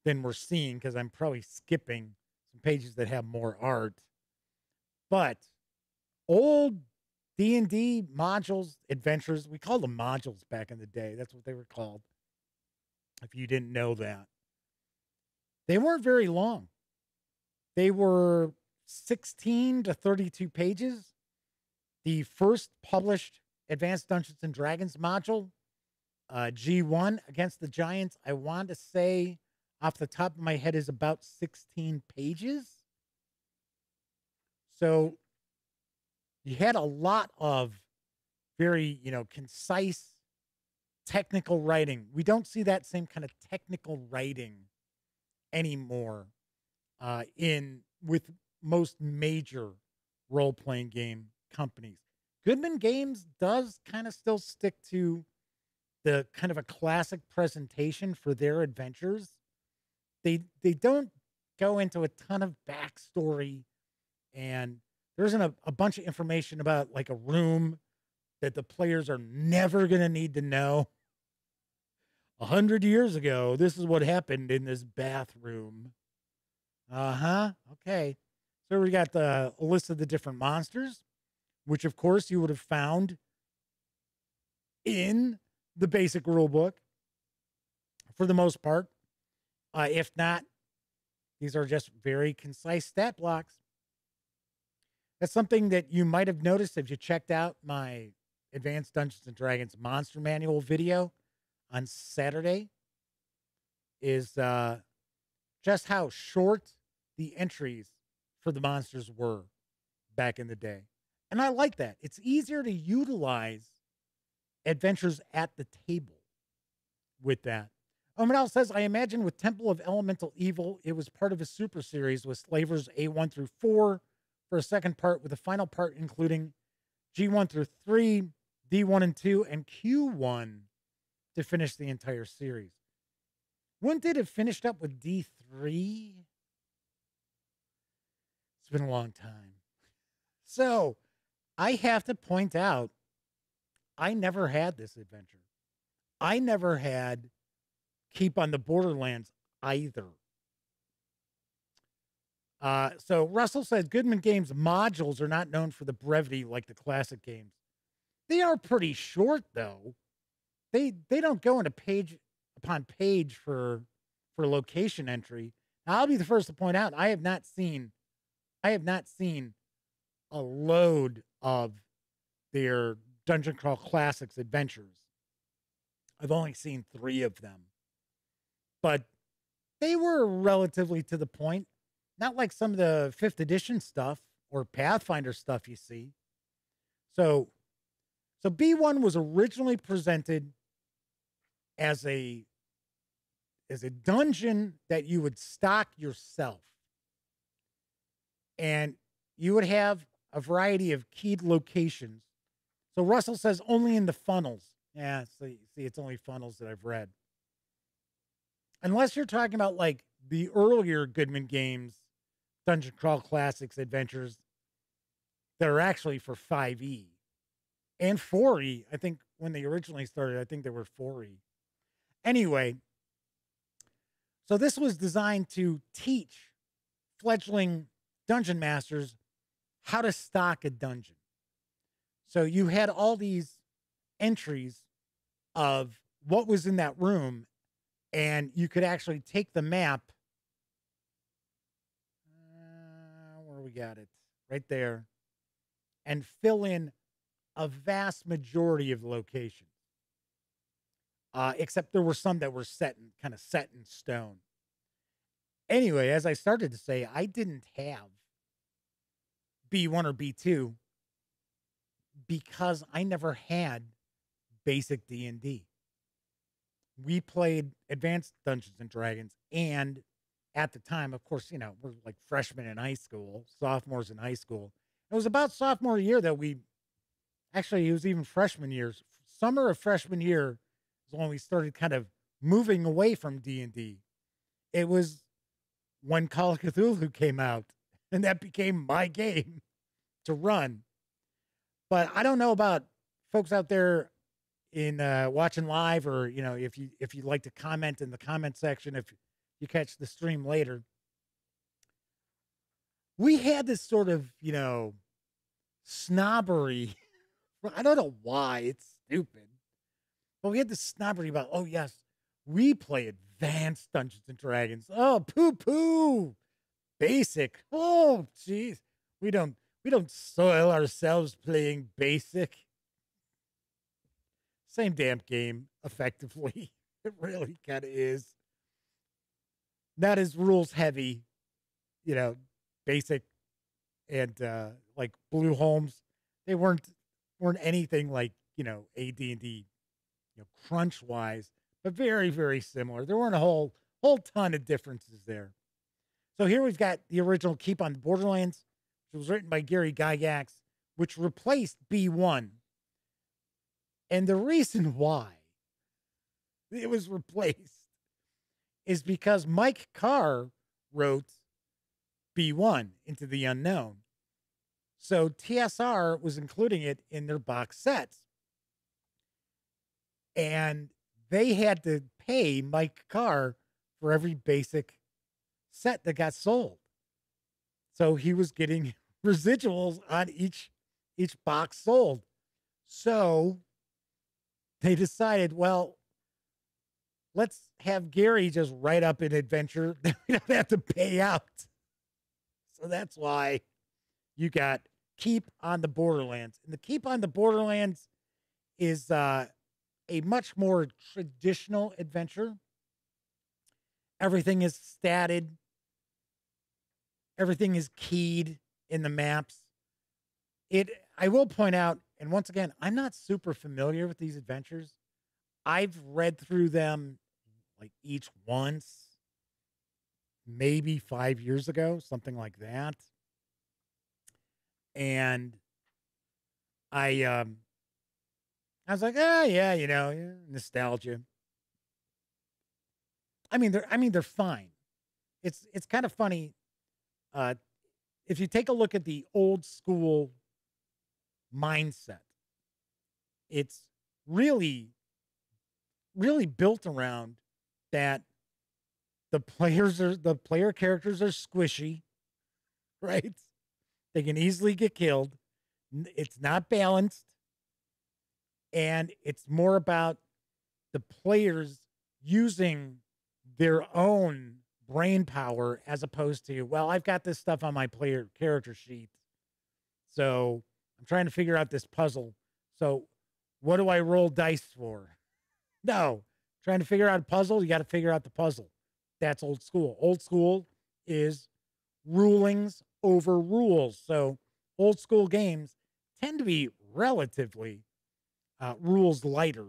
than we're seeing because I'm probably skipping some pages that have more art. But old D&D modules, adventures, we called them modules back in the day. That's what they were called, if you didn't know that. They weren't very long. They were 16 to 32 pages. The first published Advanced Dungeons and Dragons module, G1 Against the Giants, I want to say off the top of my head is about 16 pages. So you had a lot of very, concise technical writing. We don't see that same kind of technical writing anymore with most major role-playing game companies. Goodman Games does kind of still stick to the kind of a classic presentation for their adventures. They don't go into a ton of backstory, and there isn't a bunch of information about like a room that the players are never going to need to know. 100 years ago, this is what happened in this bathroom. Okay. So we got a list of the different monsters, which of course you would have found in the basic rule book for the most part. If not, these are just very concise stat blocks. That's something that you might have noticed if you checked out my Advanced Dungeons and Dragons Monster Manual video on Saturday, is just how short the entries for the monsters were back in the day. And I like that. It's easier to utilize adventures at the table with that. Manal says, I imagine with Temple of Elemental Evil, it was part of a super series with slavers A1 through 4 for a second part, with the final part including G1 through 3, D1 and 2, and Q1 to finish the entire series. When did it finish up with D3? It's been a long time. So I have to point out, I never had this adventure. I never had Keep on the Borderlands either. So Russell says Goodman Games modules are not known for the brevity like the classic games. They are pretty short though. They don't go into page upon page for location entry. Now, I'll be the first to point out I have not seen a load of their Dungeon Crawl Classics adventures. I've only seen 3 of them. But they were relatively to the point. Not like some of the 5th edition stuff or Pathfinder stuff you see. So B1 was originally presented as a dungeon that you would stock yourself. And you would have a variety of keyed locations. So Russell says only in the funnels. Yeah, see, it's only funnels that I've read. Unless you're talking about like the earlier Goodman Games Dungeon Crawl Classics adventures that are actually for 5e and 4e. I think when they originally started, I think they were 4e. Anyway, so this was designed to teach fledgling dungeon masters how to stock a dungeon. So you had all these entries of what was in that room, and you could actually take the map. Where we got it? Right there. And fill in a vast majority of locations. Except there were some that were set in stone. Anyway, as I started to say, I didn't have B1 or B2 because I never had basic D&D. We played Advanced Dungeons and Dragons and at the time. Of course, you know, we're like freshmen in high school, sophomores in high school. It was about sophomore year that it was even freshman years. Summer of freshman year is when we started kind of moving away from D&D. It was when Call of Cthulhu came out, and that became my game to run. But I don't know about folks out there in watching live, or you know, if you'd like to comment in the comment section, if you catch the stream later. We had this sort of, you know, snobbery. I don't know why, it's stupid, but we had this snobbery about, oh yes, we play advanced Dungeons and Dragons. Oh, poo poo, basic. Oh, geez, we don't soil ourselves playing basic. Same damn game, effectively. It really kind of is. Not as rules heavy, you know, basic and like Blue Homes. They weren't anything like, you know, AD&D, you know, crunch wise, but very, very similar. There weren't a whole ton of differences there. So here we've got the original Keep on the Borderlands, which was written by Gary Gygax, which replaced B1. And the reason why it was replaced is because Mike Carr wrote B1, Into the Unknown. So TSR was including it in their box sets. And they had to pay Mike Carr for every basic set that got sold. So he was getting residuals on each box sold. So they decided, well, let's have Gary just write up an adventure that we don't have to pay out. So that's why you got Keep on the Borderlands. And the Keep on the Borderlands is a much more traditional adventure. Everything is statted. Everything is keyed in the maps. I will point out, and once again, I'm not super familiar with these adventures. I've read through them like each once, maybe 5 years ago, something like that. And I was like, oh yeah, you know, yeah, nostalgia. I mean, they're fine. It's kind of funny. If you take a look at the old school mindset, it's really, really built around that the player characters are squishy, right? They can easily get killed. It's not balanced. And it's more about the players using their own brain power as opposed to, well, I've got this stuff on my player character sheet, so I'm trying to figure out this puzzle. So what do I roll dice for? No, trying to figure out a puzzle. You got to figure out the puzzle. That's old school. Old school is rulings over rules. So old school games tend to be relatively rules lighter.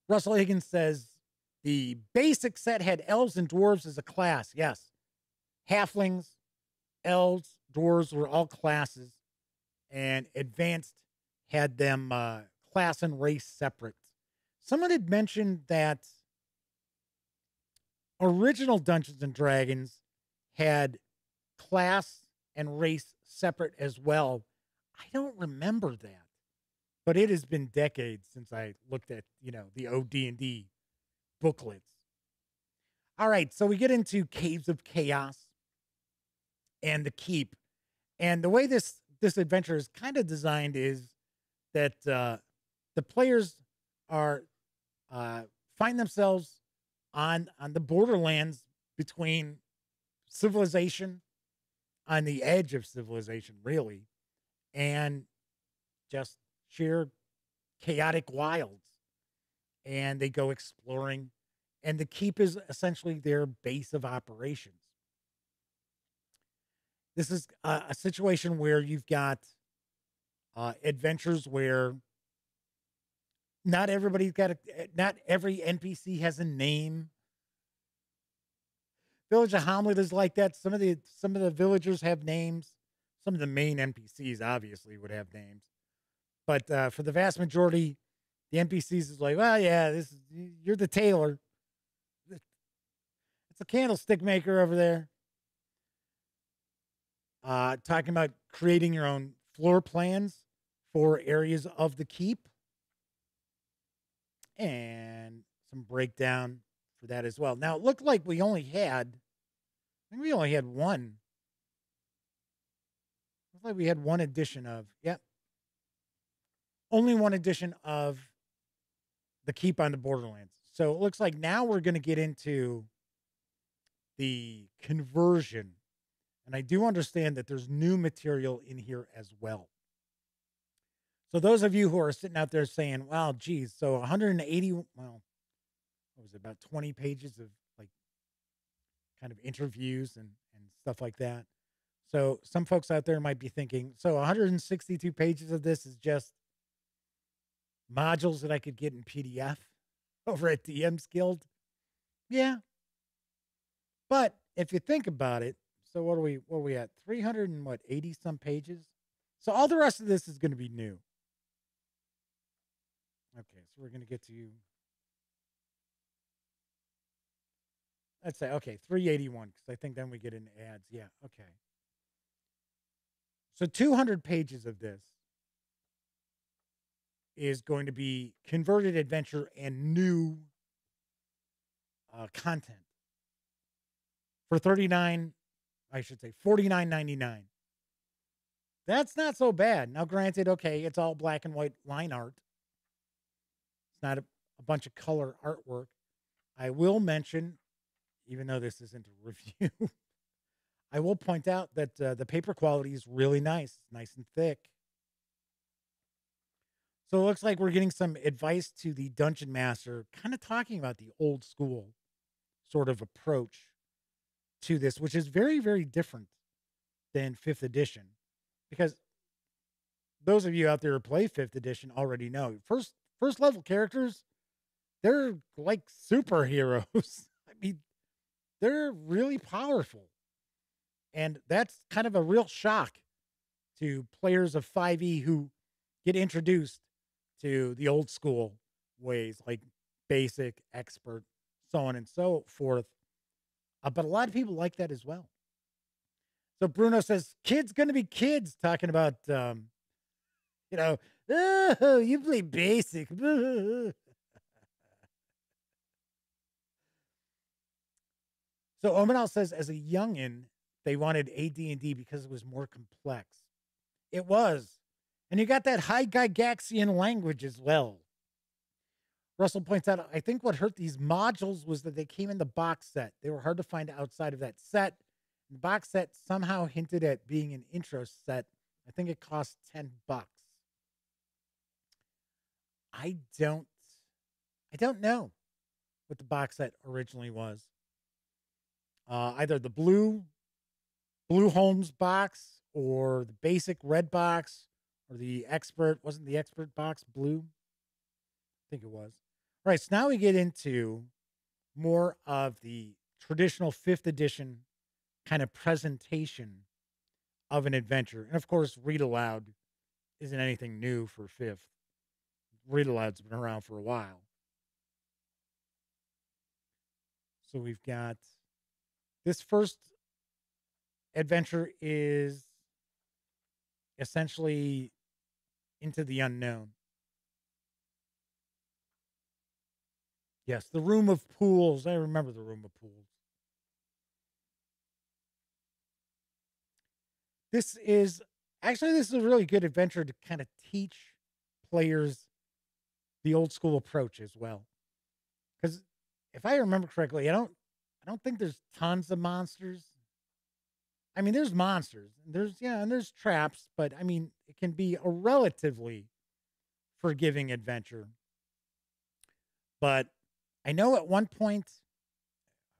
Russell Higgins says the basic set had elves and dwarves as a class. Yes. Halflings, elves, dwarves were all classes, and advanced had them class and race separate. Someone had mentioned that original Dungeons and Dragons had class and race separate as well. I don't remember that, but it has been decades since I looked at, you know, the OD&D booklets. All right, so we get into Caves of Chaos and the Keep. And the way this adventure is kind of designed is that the players are find themselves on the borderlands between civilization, on the edge of civilization, really, and just sheer chaotic wilds. And they go exploring, and the Keep is essentially their base of operations. This is a situation where you've got adventures where not every NPC has a name. Village of Hamlet is like that. Some of the villagers have names. Some of the main NPCs obviously would have names, but for the vast majority, the NPCs is like, well, yeah, you're the tailor. It's a candlestick maker over there. Talking about creating your own floor plans for areas of the keep, and some breakdown for that as well. Now it looked like we only had, I think we only had one. Looks like we had one edition of, yep, only one edition of the keep on the Borderlands. So it looks like now we're going to get into the conversion. And I do understand that there's new material in here as well. So those of you who are sitting out there saying, wow, geez, so 180, well, what was it, about 20 pages of like kind of interviews and stuff like that. So some folks out there might be thinking, so 162 pages of this is just modules that I could get in PDF over at DM's Guild. Yeah. But if you think about it, so what are we at? 380 some pages. So all the rest of this is going to be new. Okay, so we're going to get to, let's say, okay, 381, because I think then we get into ads. Yeah, okay. So 200 pages of this is going to be converted adventure and new content for $49.99. That's not so bad. Now, granted, okay, it's all black and white line art. It's not a bunch of color artwork. I will mention, even though this isn't a review, I will point out that the paper quality is really nice. It's nice and thick. So it looks like we're getting some advice to the Dungeon Master, kind of talking about the old school sort of approach to this, which is very, very different than 5th edition. Because those of you out there who play 5th edition already know, first level characters, they're like superheroes. I mean, they're really powerful. And that's kind of a real shock to players of 5e who get introduced to the old school ways, like basic, expert, so on and so forth. But a lot of people like that as well. So Bruno says, kids going to be kids, talking about, oh, you play basic. So Omanal says, as a youngin', they wanted AD&D because it was more complex. It was. And you got that high Gygaxian language as well. Russell points out, I think what hurt these modules was that they came in the box set. They were hard to find outside of that set. The box set somehow hinted at being an intro set. I think it cost $10. I don't know what the box set originally was. Either the Blue Holmes box or the basic red box or the expert. Wasn't the expert box blue? I think it was. All right, so now we get into more of the traditional 5th edition kind of presentation of an adventure. And of course, read aloud isn't anything new for 5th. Read aloud's been around for a while. So we've got this first adventure is essentially into the unknown. Yes, the Room of Pools. I remember the Room of Pools. This is a really good adventure to kind of teach players the old school approach as well. Because if I remember correctly, I don't think there's tons of monsters. I mean, there's monsters. And there's traps, but I mean, it can be a relatively forgiving adventure. But I know at one point,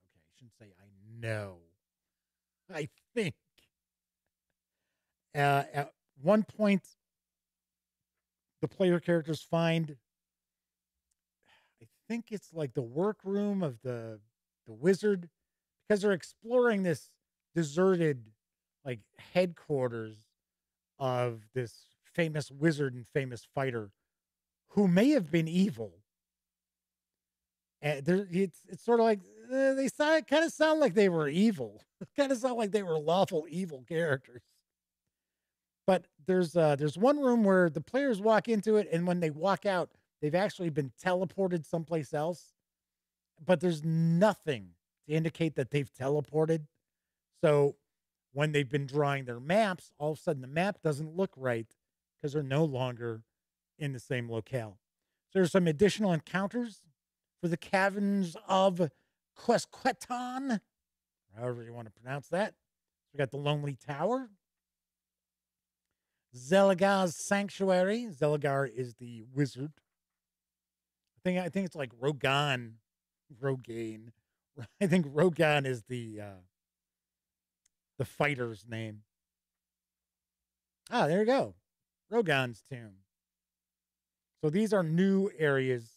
okay, I shouldn't say I know. I think at one point, the player characters find, I think it's like the workroom of the wizard, because they're exploring this deserted, like, headquarters of this famous wizard and famous fighter who may have been evil. And it's sort of like they kind of sound like they were evil. Kind of sound like they were lawful evil characters. But there's one room where the players walk into it, and when they walk out, they've actually been teleported someplace else. But there's nothing to indicate that they've teleported. So when they've been drawing their maps, all of a sudden the map doesn't look right because they're no longer in the same locale. So there's some additional encounters for the caverns of Quesqueton, however you want to pronounce that. So we got the Lonely Tower, Zelagar's Sanctuary. Zelagar is the wizard. I think it's like Rogaine. I think Rogaine is the fighter's name. Ah, there you go. Rogaine's tomb. So these are new areas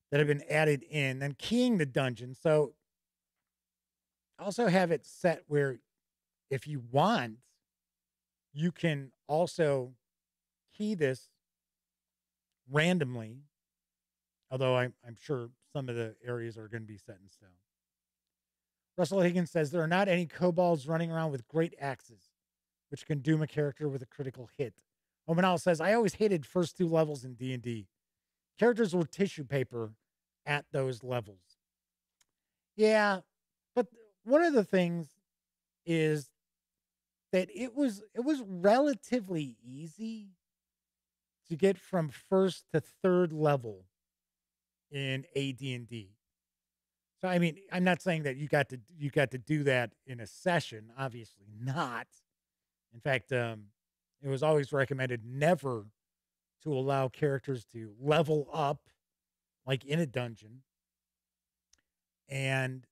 that have been added in. Then keying the dungeon. So also have it set where if you want, you can also key this randomly. Although I'm sure some of the areas are going to be set in stone. Russell Higgins says there are not any kobolds running around with great axes, which can doom a character with a critical hit. Omanal says, I always hated first 2 levels in D&D. Characters were tissue paper at those levels. Yeah, but one of the things is that it was relatively easy to get from 1st to 3rd level in AD&D. So I mean, I'm not saying that you got to do that in a session, obviously not. In fact, it was always recommended never to allow characters to level up like in a dungeon. And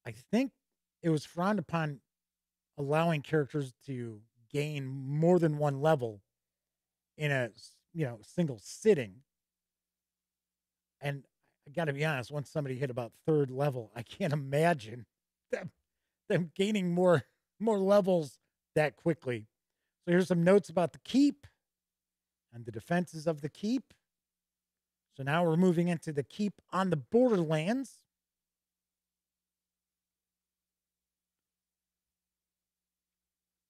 I think it was frowned upon allowing characters to gain more than 1 level in a single sitting. And I got to be honest, once somebody hit about 3rd level, I can't imagine them gaining more levels that quickly. So here's some notes about the keep and the defenses of the keep. So now we're moving into the keep on the Borderlands.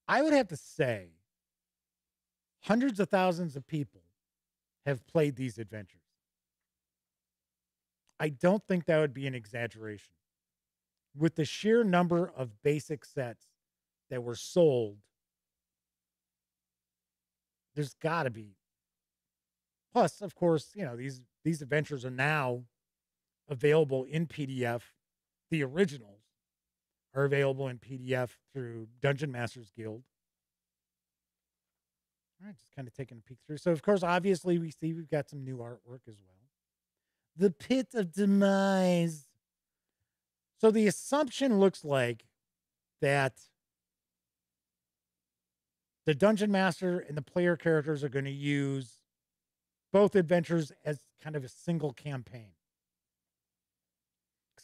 I would have to say hundreds of thousands of people have played these adventures. I don't think that would be an exaggeration. With the sheer number of basic sets that were sold, there's got to be. Plus, of course, these adventures are now available in PDF. The originals are available in PDF through Dungeon Masters Guild. All right, just kind of taking a peek through. So, of course, obviously, we've got some new artwork as well. The Pit of Demise. So the assumption looks like that the Dungeon Master and the player characters are going to use both adventures as kind of a single campaign.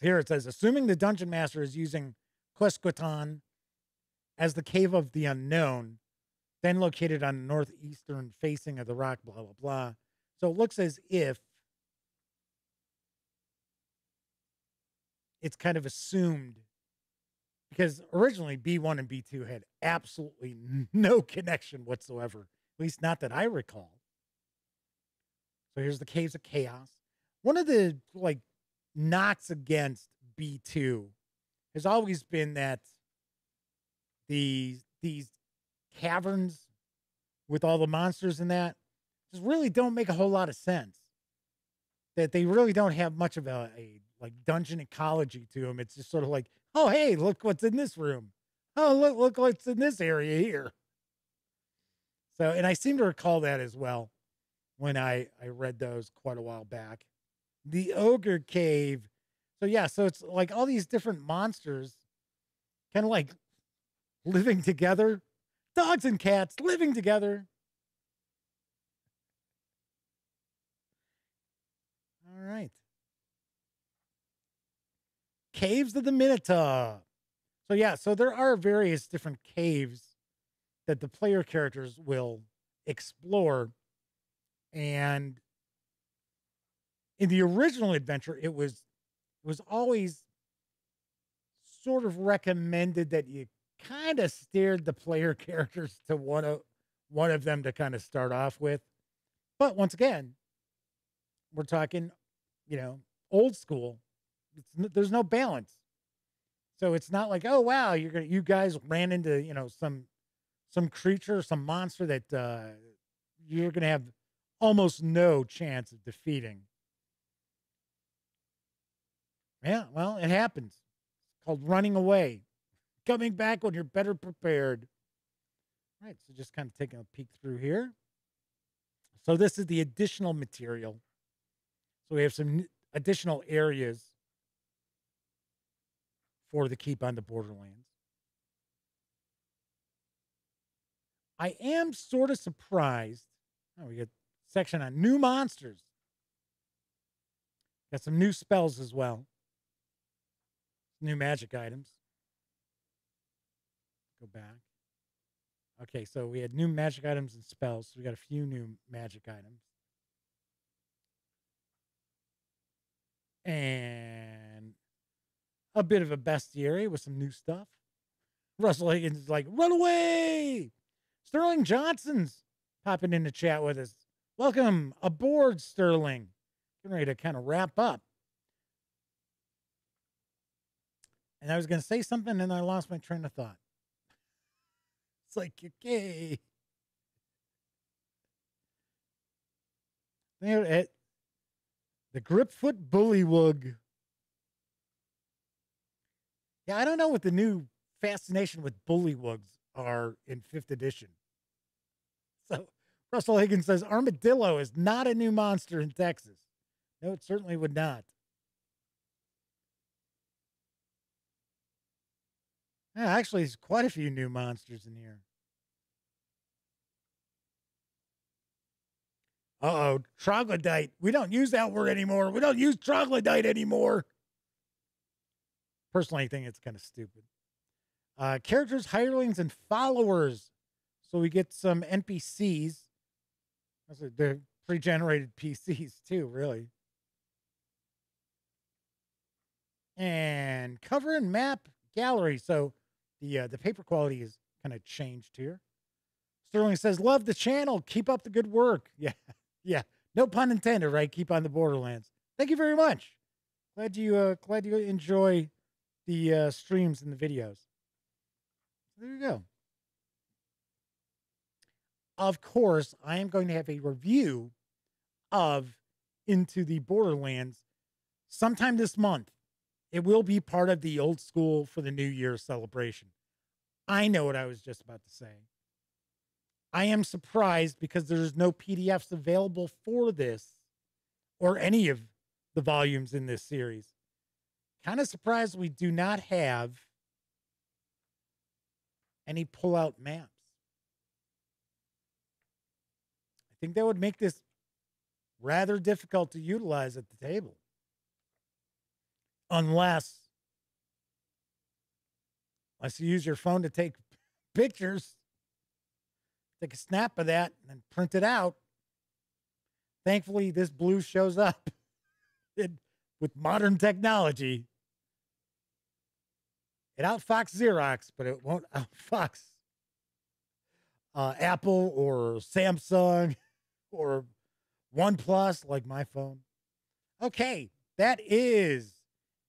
Here it says, assuming the Dungeon Master is using Quesqueton as the Cave of the Unknown, then located on the northeastern facing of the rock, blah, blah, blah. So it looks as if it's kind of assumed, because originally B1 and B2 had absolutely no connection whatsoever, at least not that I recall. So here's the Caves of Chaos. One of the knocks against B2 has always been that these caverns with all the monsters in that just really don't make a whole lot of sense. That they really don't have much of a dungeon ecology to them. It's just sort of like, oh, hey, look what's in this room. Oh, look what's in this area here. So, and I seem to recall that as well when I read those quite a while back. The Ogre Cave. So yeah, so it's like all these different monsters kind of like living together. Dogs and cats living together. All right. Caves of the Minotaur. So yeah, so there are various different caves that the player characters will explore. And in the original adventure, it was always sort of recommended that you kind of steered the player characters to one of them to kind of start off with. But once again, we're talking, old school. There's no balance. So it's not like, oh wow, you guys ran into, some creature, some monster that you're gonna have almost no chance of defeating. Yeah, well, it happens. It's called running away. Coming back when you're better prepared. All right, so just kind of taking a peek through here. So this is the additional material. So we have some additional areas for the Keep on the Borderlands. I am sort of surprised. Oh, we got a section on new monsters. Got some new spells as well. New magic items. Go back. Okay, so we had new magic items and spells. So we got a few new magic items. And a bit of a bestiary with some new stuff. Russell Higgins is like, run away! Sterling Johnson's popping in the chat with us. Welcome aboard, Sterling. Getting ready to kind of wrap up. And I was going to say something, and I lost my train of thought. It's like, okay. The Gripfoot Bullywug. Yeah, I don't know what the new fascination with bullywugs are in 5th edition. So Russell Higgins says armadillo is not a new monster in Texas. No, it certainly would not. Yeah, actually, there's quite a few new monsters in here. Uh-oh, troglodyte. We don't use that word anymore. We don't use troglodyte anymore. Personally, I think it's kind of stupid. Characters, hirelings, and followers. So we get some NPCs. They're pre-generated PCs too, really. And cover and map gallery. So the paper quality is kind of changed here. Sterling says, love the channel. Keep up the good work. Yeah. Yeah. No pun intended, right? Keep on the Borderlands. Thank you very much. Glad you enjoy the streams and the videos. There you go. Of course, I am going to have a review of Into the Borderlands sometime this month. It will be part of the old school for the New Year celebration. I know what I was just about to say. I am surprised because there's no PDFs available for this or any of the volumes in this series. Kind of surprised we do not have any pull-out maps. I think that would make this rather difficult to utilize at the table. Unless you use your phone to take pictures, take a snap of that, and then print it out. Thankfully, this blue shows up with modern technology. It outfox Xerox, but it won't outfox Apple or Samsung or OnePlus like my phone. Okay, that is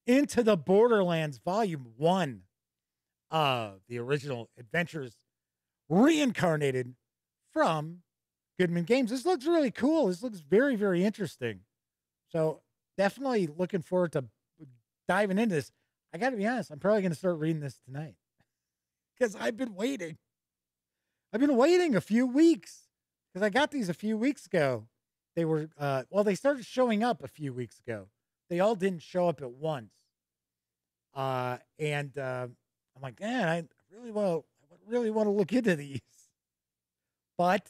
Into the Borderlands Volume 1 of the original Adventures Reincarnated from Goodman Games. This looks really cool. This looks very, very interesting. So definitely looking forward to diving into this. I got to be honest, I'm probably going to start reading this tonight because I've been waiting. I've been waiting a few weeks because I got these a few weeks ago. They were, they started showing up a few weeks ago. They all didn't show up at once. I'm like, man, I really want to look into these. But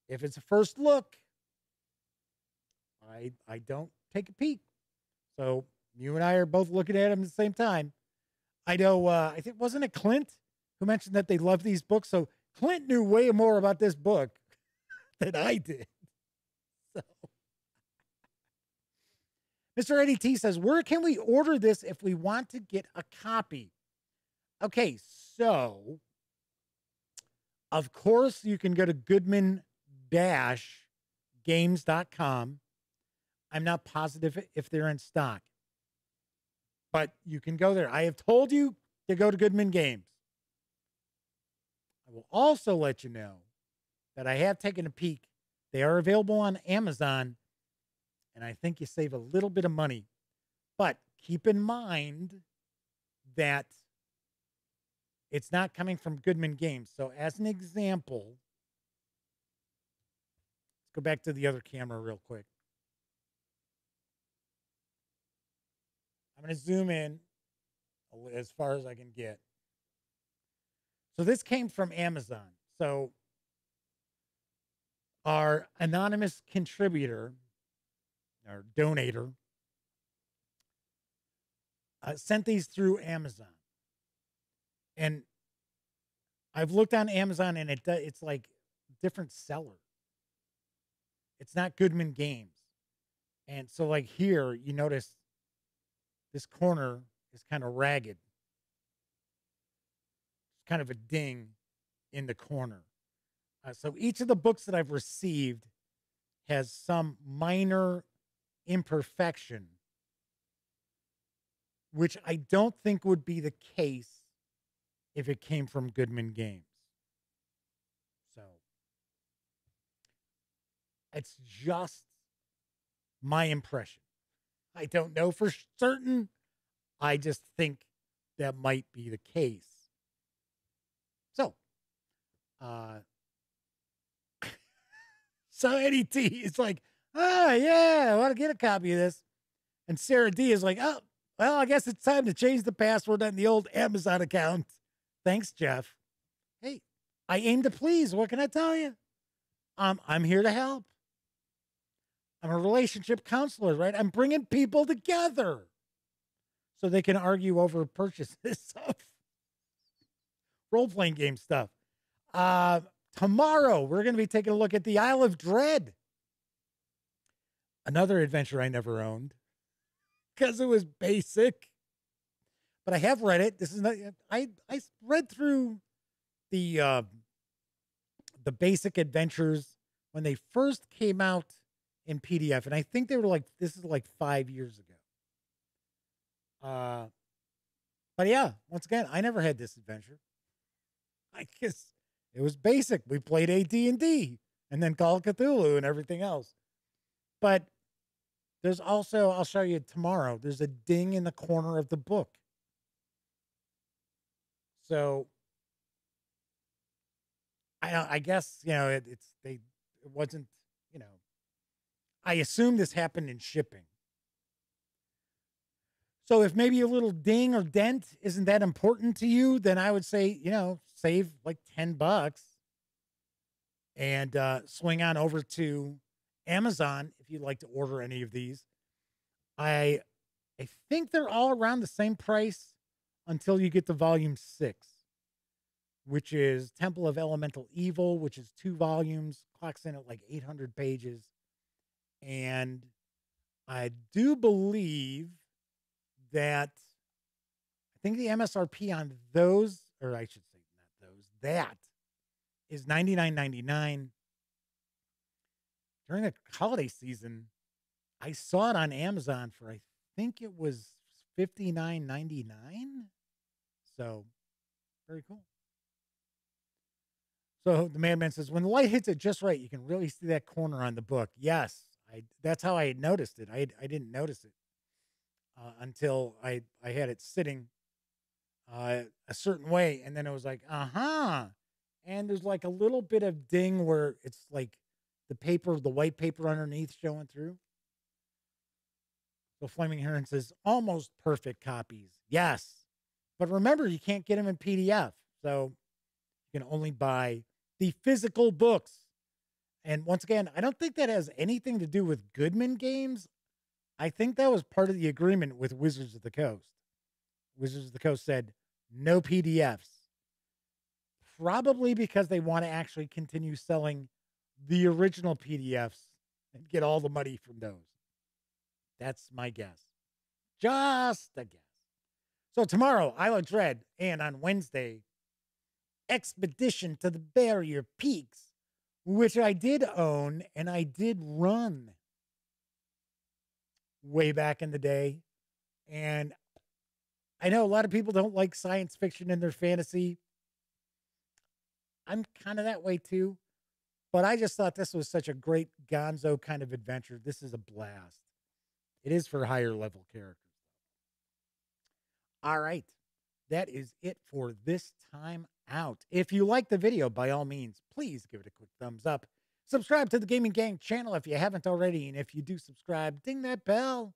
if it's a first look, I don't take a peek. So You and I are both looking at them at the same time. I know, I think, wasn't it Clint who mentioned that they love these books? So Clint knew way more about this book than I did. So Mr. Eddie T says, where can we order this if we want to get a copy? Okay, so of course you can go to Goodman-Games.com. I'm not positive if they're in stock, but you can go there. I have told you to go to Goodman Games. I will also let you know that I have taken a peek. They are available on Amazon, and I think you save a little bit of money. But keep in mind that it's not coming from Goodman Games. So as an example, let's go back to the other camera real quick. I'm going to zoom in as far as I can get. So this came from Amazon. So our anonymous contributor or donator sent these through Amazon. And I've looked on Amazon and it's like different seller. It's not Goodman Games. And so like here, you notice this corner is kind of ragged. It's kind of a ding in the corner. So each of the books that I've received has some minor imperfection, which I don't think would be the case if it came from Goodman Games. So it's just my impression. I don't know for certain. I just think that might be the case. So, so Eddie T is like, yeah, I want to get a copy of this. And Sarah D is like, oh, well, I guess it's time to change the password on the old Amazon account. Thanks, Jeff. Hey, I aim to please. What can I tell you? I'm here to help. I'm a relationship counselor, right? I'm bringing people together so they can argue over purchases of role-playing game stuff. Tomorrow, we're going to be taking a look at the Isle of Dread. Another adventure I never owned because it was basic. But I have read it. This is not, I read through the basic adventures when they first came out in PDF. And I think they were like, this is like 5 years ago. But yeah, once again, I never had this adventure. I guess it was basic. We played AD&D and then Call of Cthulhu and everything else. But there's also, I'll show you tomorrow, there's a ding in the corner of the book. So I guess, you know, it wasn't, you know, I assume this happened in shipping. So if maybe a little ding or dent isn't that important to you, then I would say, you know, save like $10 and swing on over to Amazon if you'd like to order any of these. I think they're all around the same price until you get to volume 6, which is Temple of Elemental Evil, which is 2 volumes, clocks in at like 800 pages. And I do believe that I think the MSRP on those, or I should say not those, that is $99.99. During the holiday season, I saw it on Amazon for, I think it was $59.99. So very cool. So the madman says, when the light hits it just right, you can really see that corner on the book. Yes, that's how I had noticed it. I didn't notice it until I had it sitting a certain way. And then it was like, and there's like a little bit of ding where it's like the paper, the white paper underneath showing through. So Flaming Heron says, almost perfect copies. Yes. But remember, you can't get them in PDF. So you can only buy the physical books. And once again, I don't think that has anything to do with Goodman Games. I think that was part of the agreement with Wizards of the Coast. Wizards of the Coast said no PDFs, probably because they want to actually continue selling the original PDFs and get all the money from those. That's my guess. Just a guess. So tomorrow, Isle of Dread, and on Wednesday, Expedition to the Barrier Peaks, which I did own and I did run way back in the day. And I know a lot of people don't like science fiction in their fantasy. I'm kind of that way too. But I just thought this was such a great gonzo kind of adventure. This is a blast. It is for higher level characters. All right. That is it for this time out. If you like the video, by all means, please give it a quick thumbs up. Subscribe to the Gaming Gang channel if you haven't already. And if you do subscribe, ding that bell.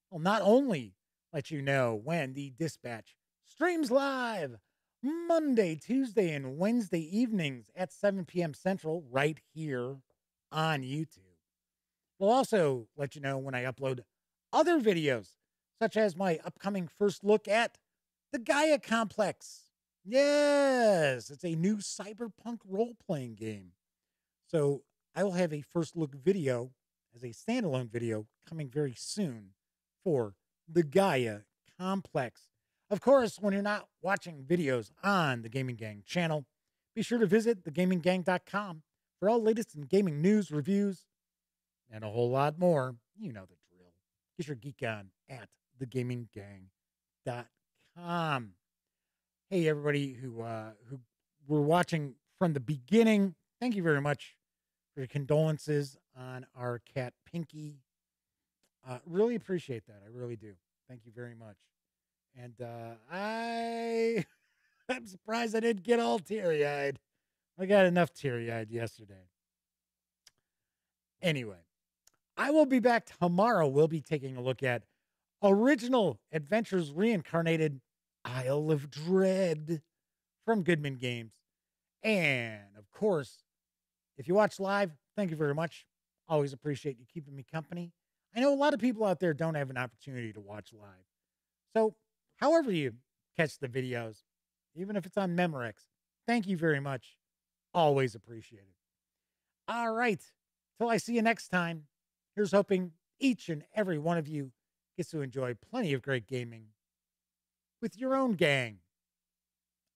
Will not only let you know when the Dispatch streams live Monday, Tuesday, and Wednesday evenings at 7 p.m. Central right here on YouTube. We'll also let you know when I upload other videos, such as my upcoming first look at the Gaia Complex. Yes, it's a new cyberpunk role-playing game. So I will have a first look video as a standalone video coming very soon for the Gaia Complex. Of course, when you're not watching videos on the Gaming Gang channel, be sure to visit thegaminggang.com for all latest in gaming news, reviews, and a whole lot more. You know the drill. Get your geek on at thegaminggang.com. Hey, everybody who were watching from the beginning, thank you very much for your condolences on our cat Pinky. Really appreciate that. I really do. Thank you very much. And I'm surprised I didn't get all teary-eyed. I got enough teary-eyed yesterday. Anyway, I will be back tomorrow. We'll be taking a look at original Adventures Reincarnated Isle of Dread from Goodman Games. And, of course, if you watch live, thank you very much. Always appreciate you keeping me company. I know a lot of people out there don't have an opportunity to watch live. So, however you catch the videos, even if it's on Memorex, thank you very much. Always appreciate it. All right. Till I see you next time, here's hoping each and every one of you gets to enjoy plenty of great gaming with your own gang.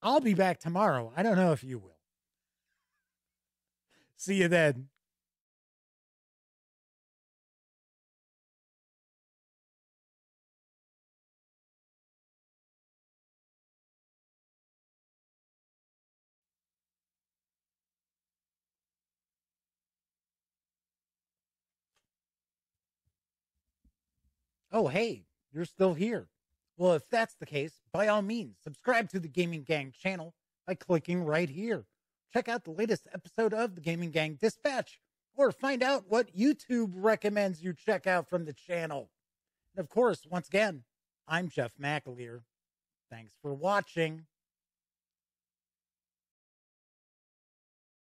I'll be back tomorrow. I don't know if you will. See you then. Oh, hey, you're still here. Well, if that's the case, by all means, subscribe to the Gaming Gang channel by clicking right here. Check out the latest episode of the Gaming Gang Dispatch, or find out what YouTube recommends you check out from the channel. And of course, once again, I'm Jeff McAleer. Thanks for watching.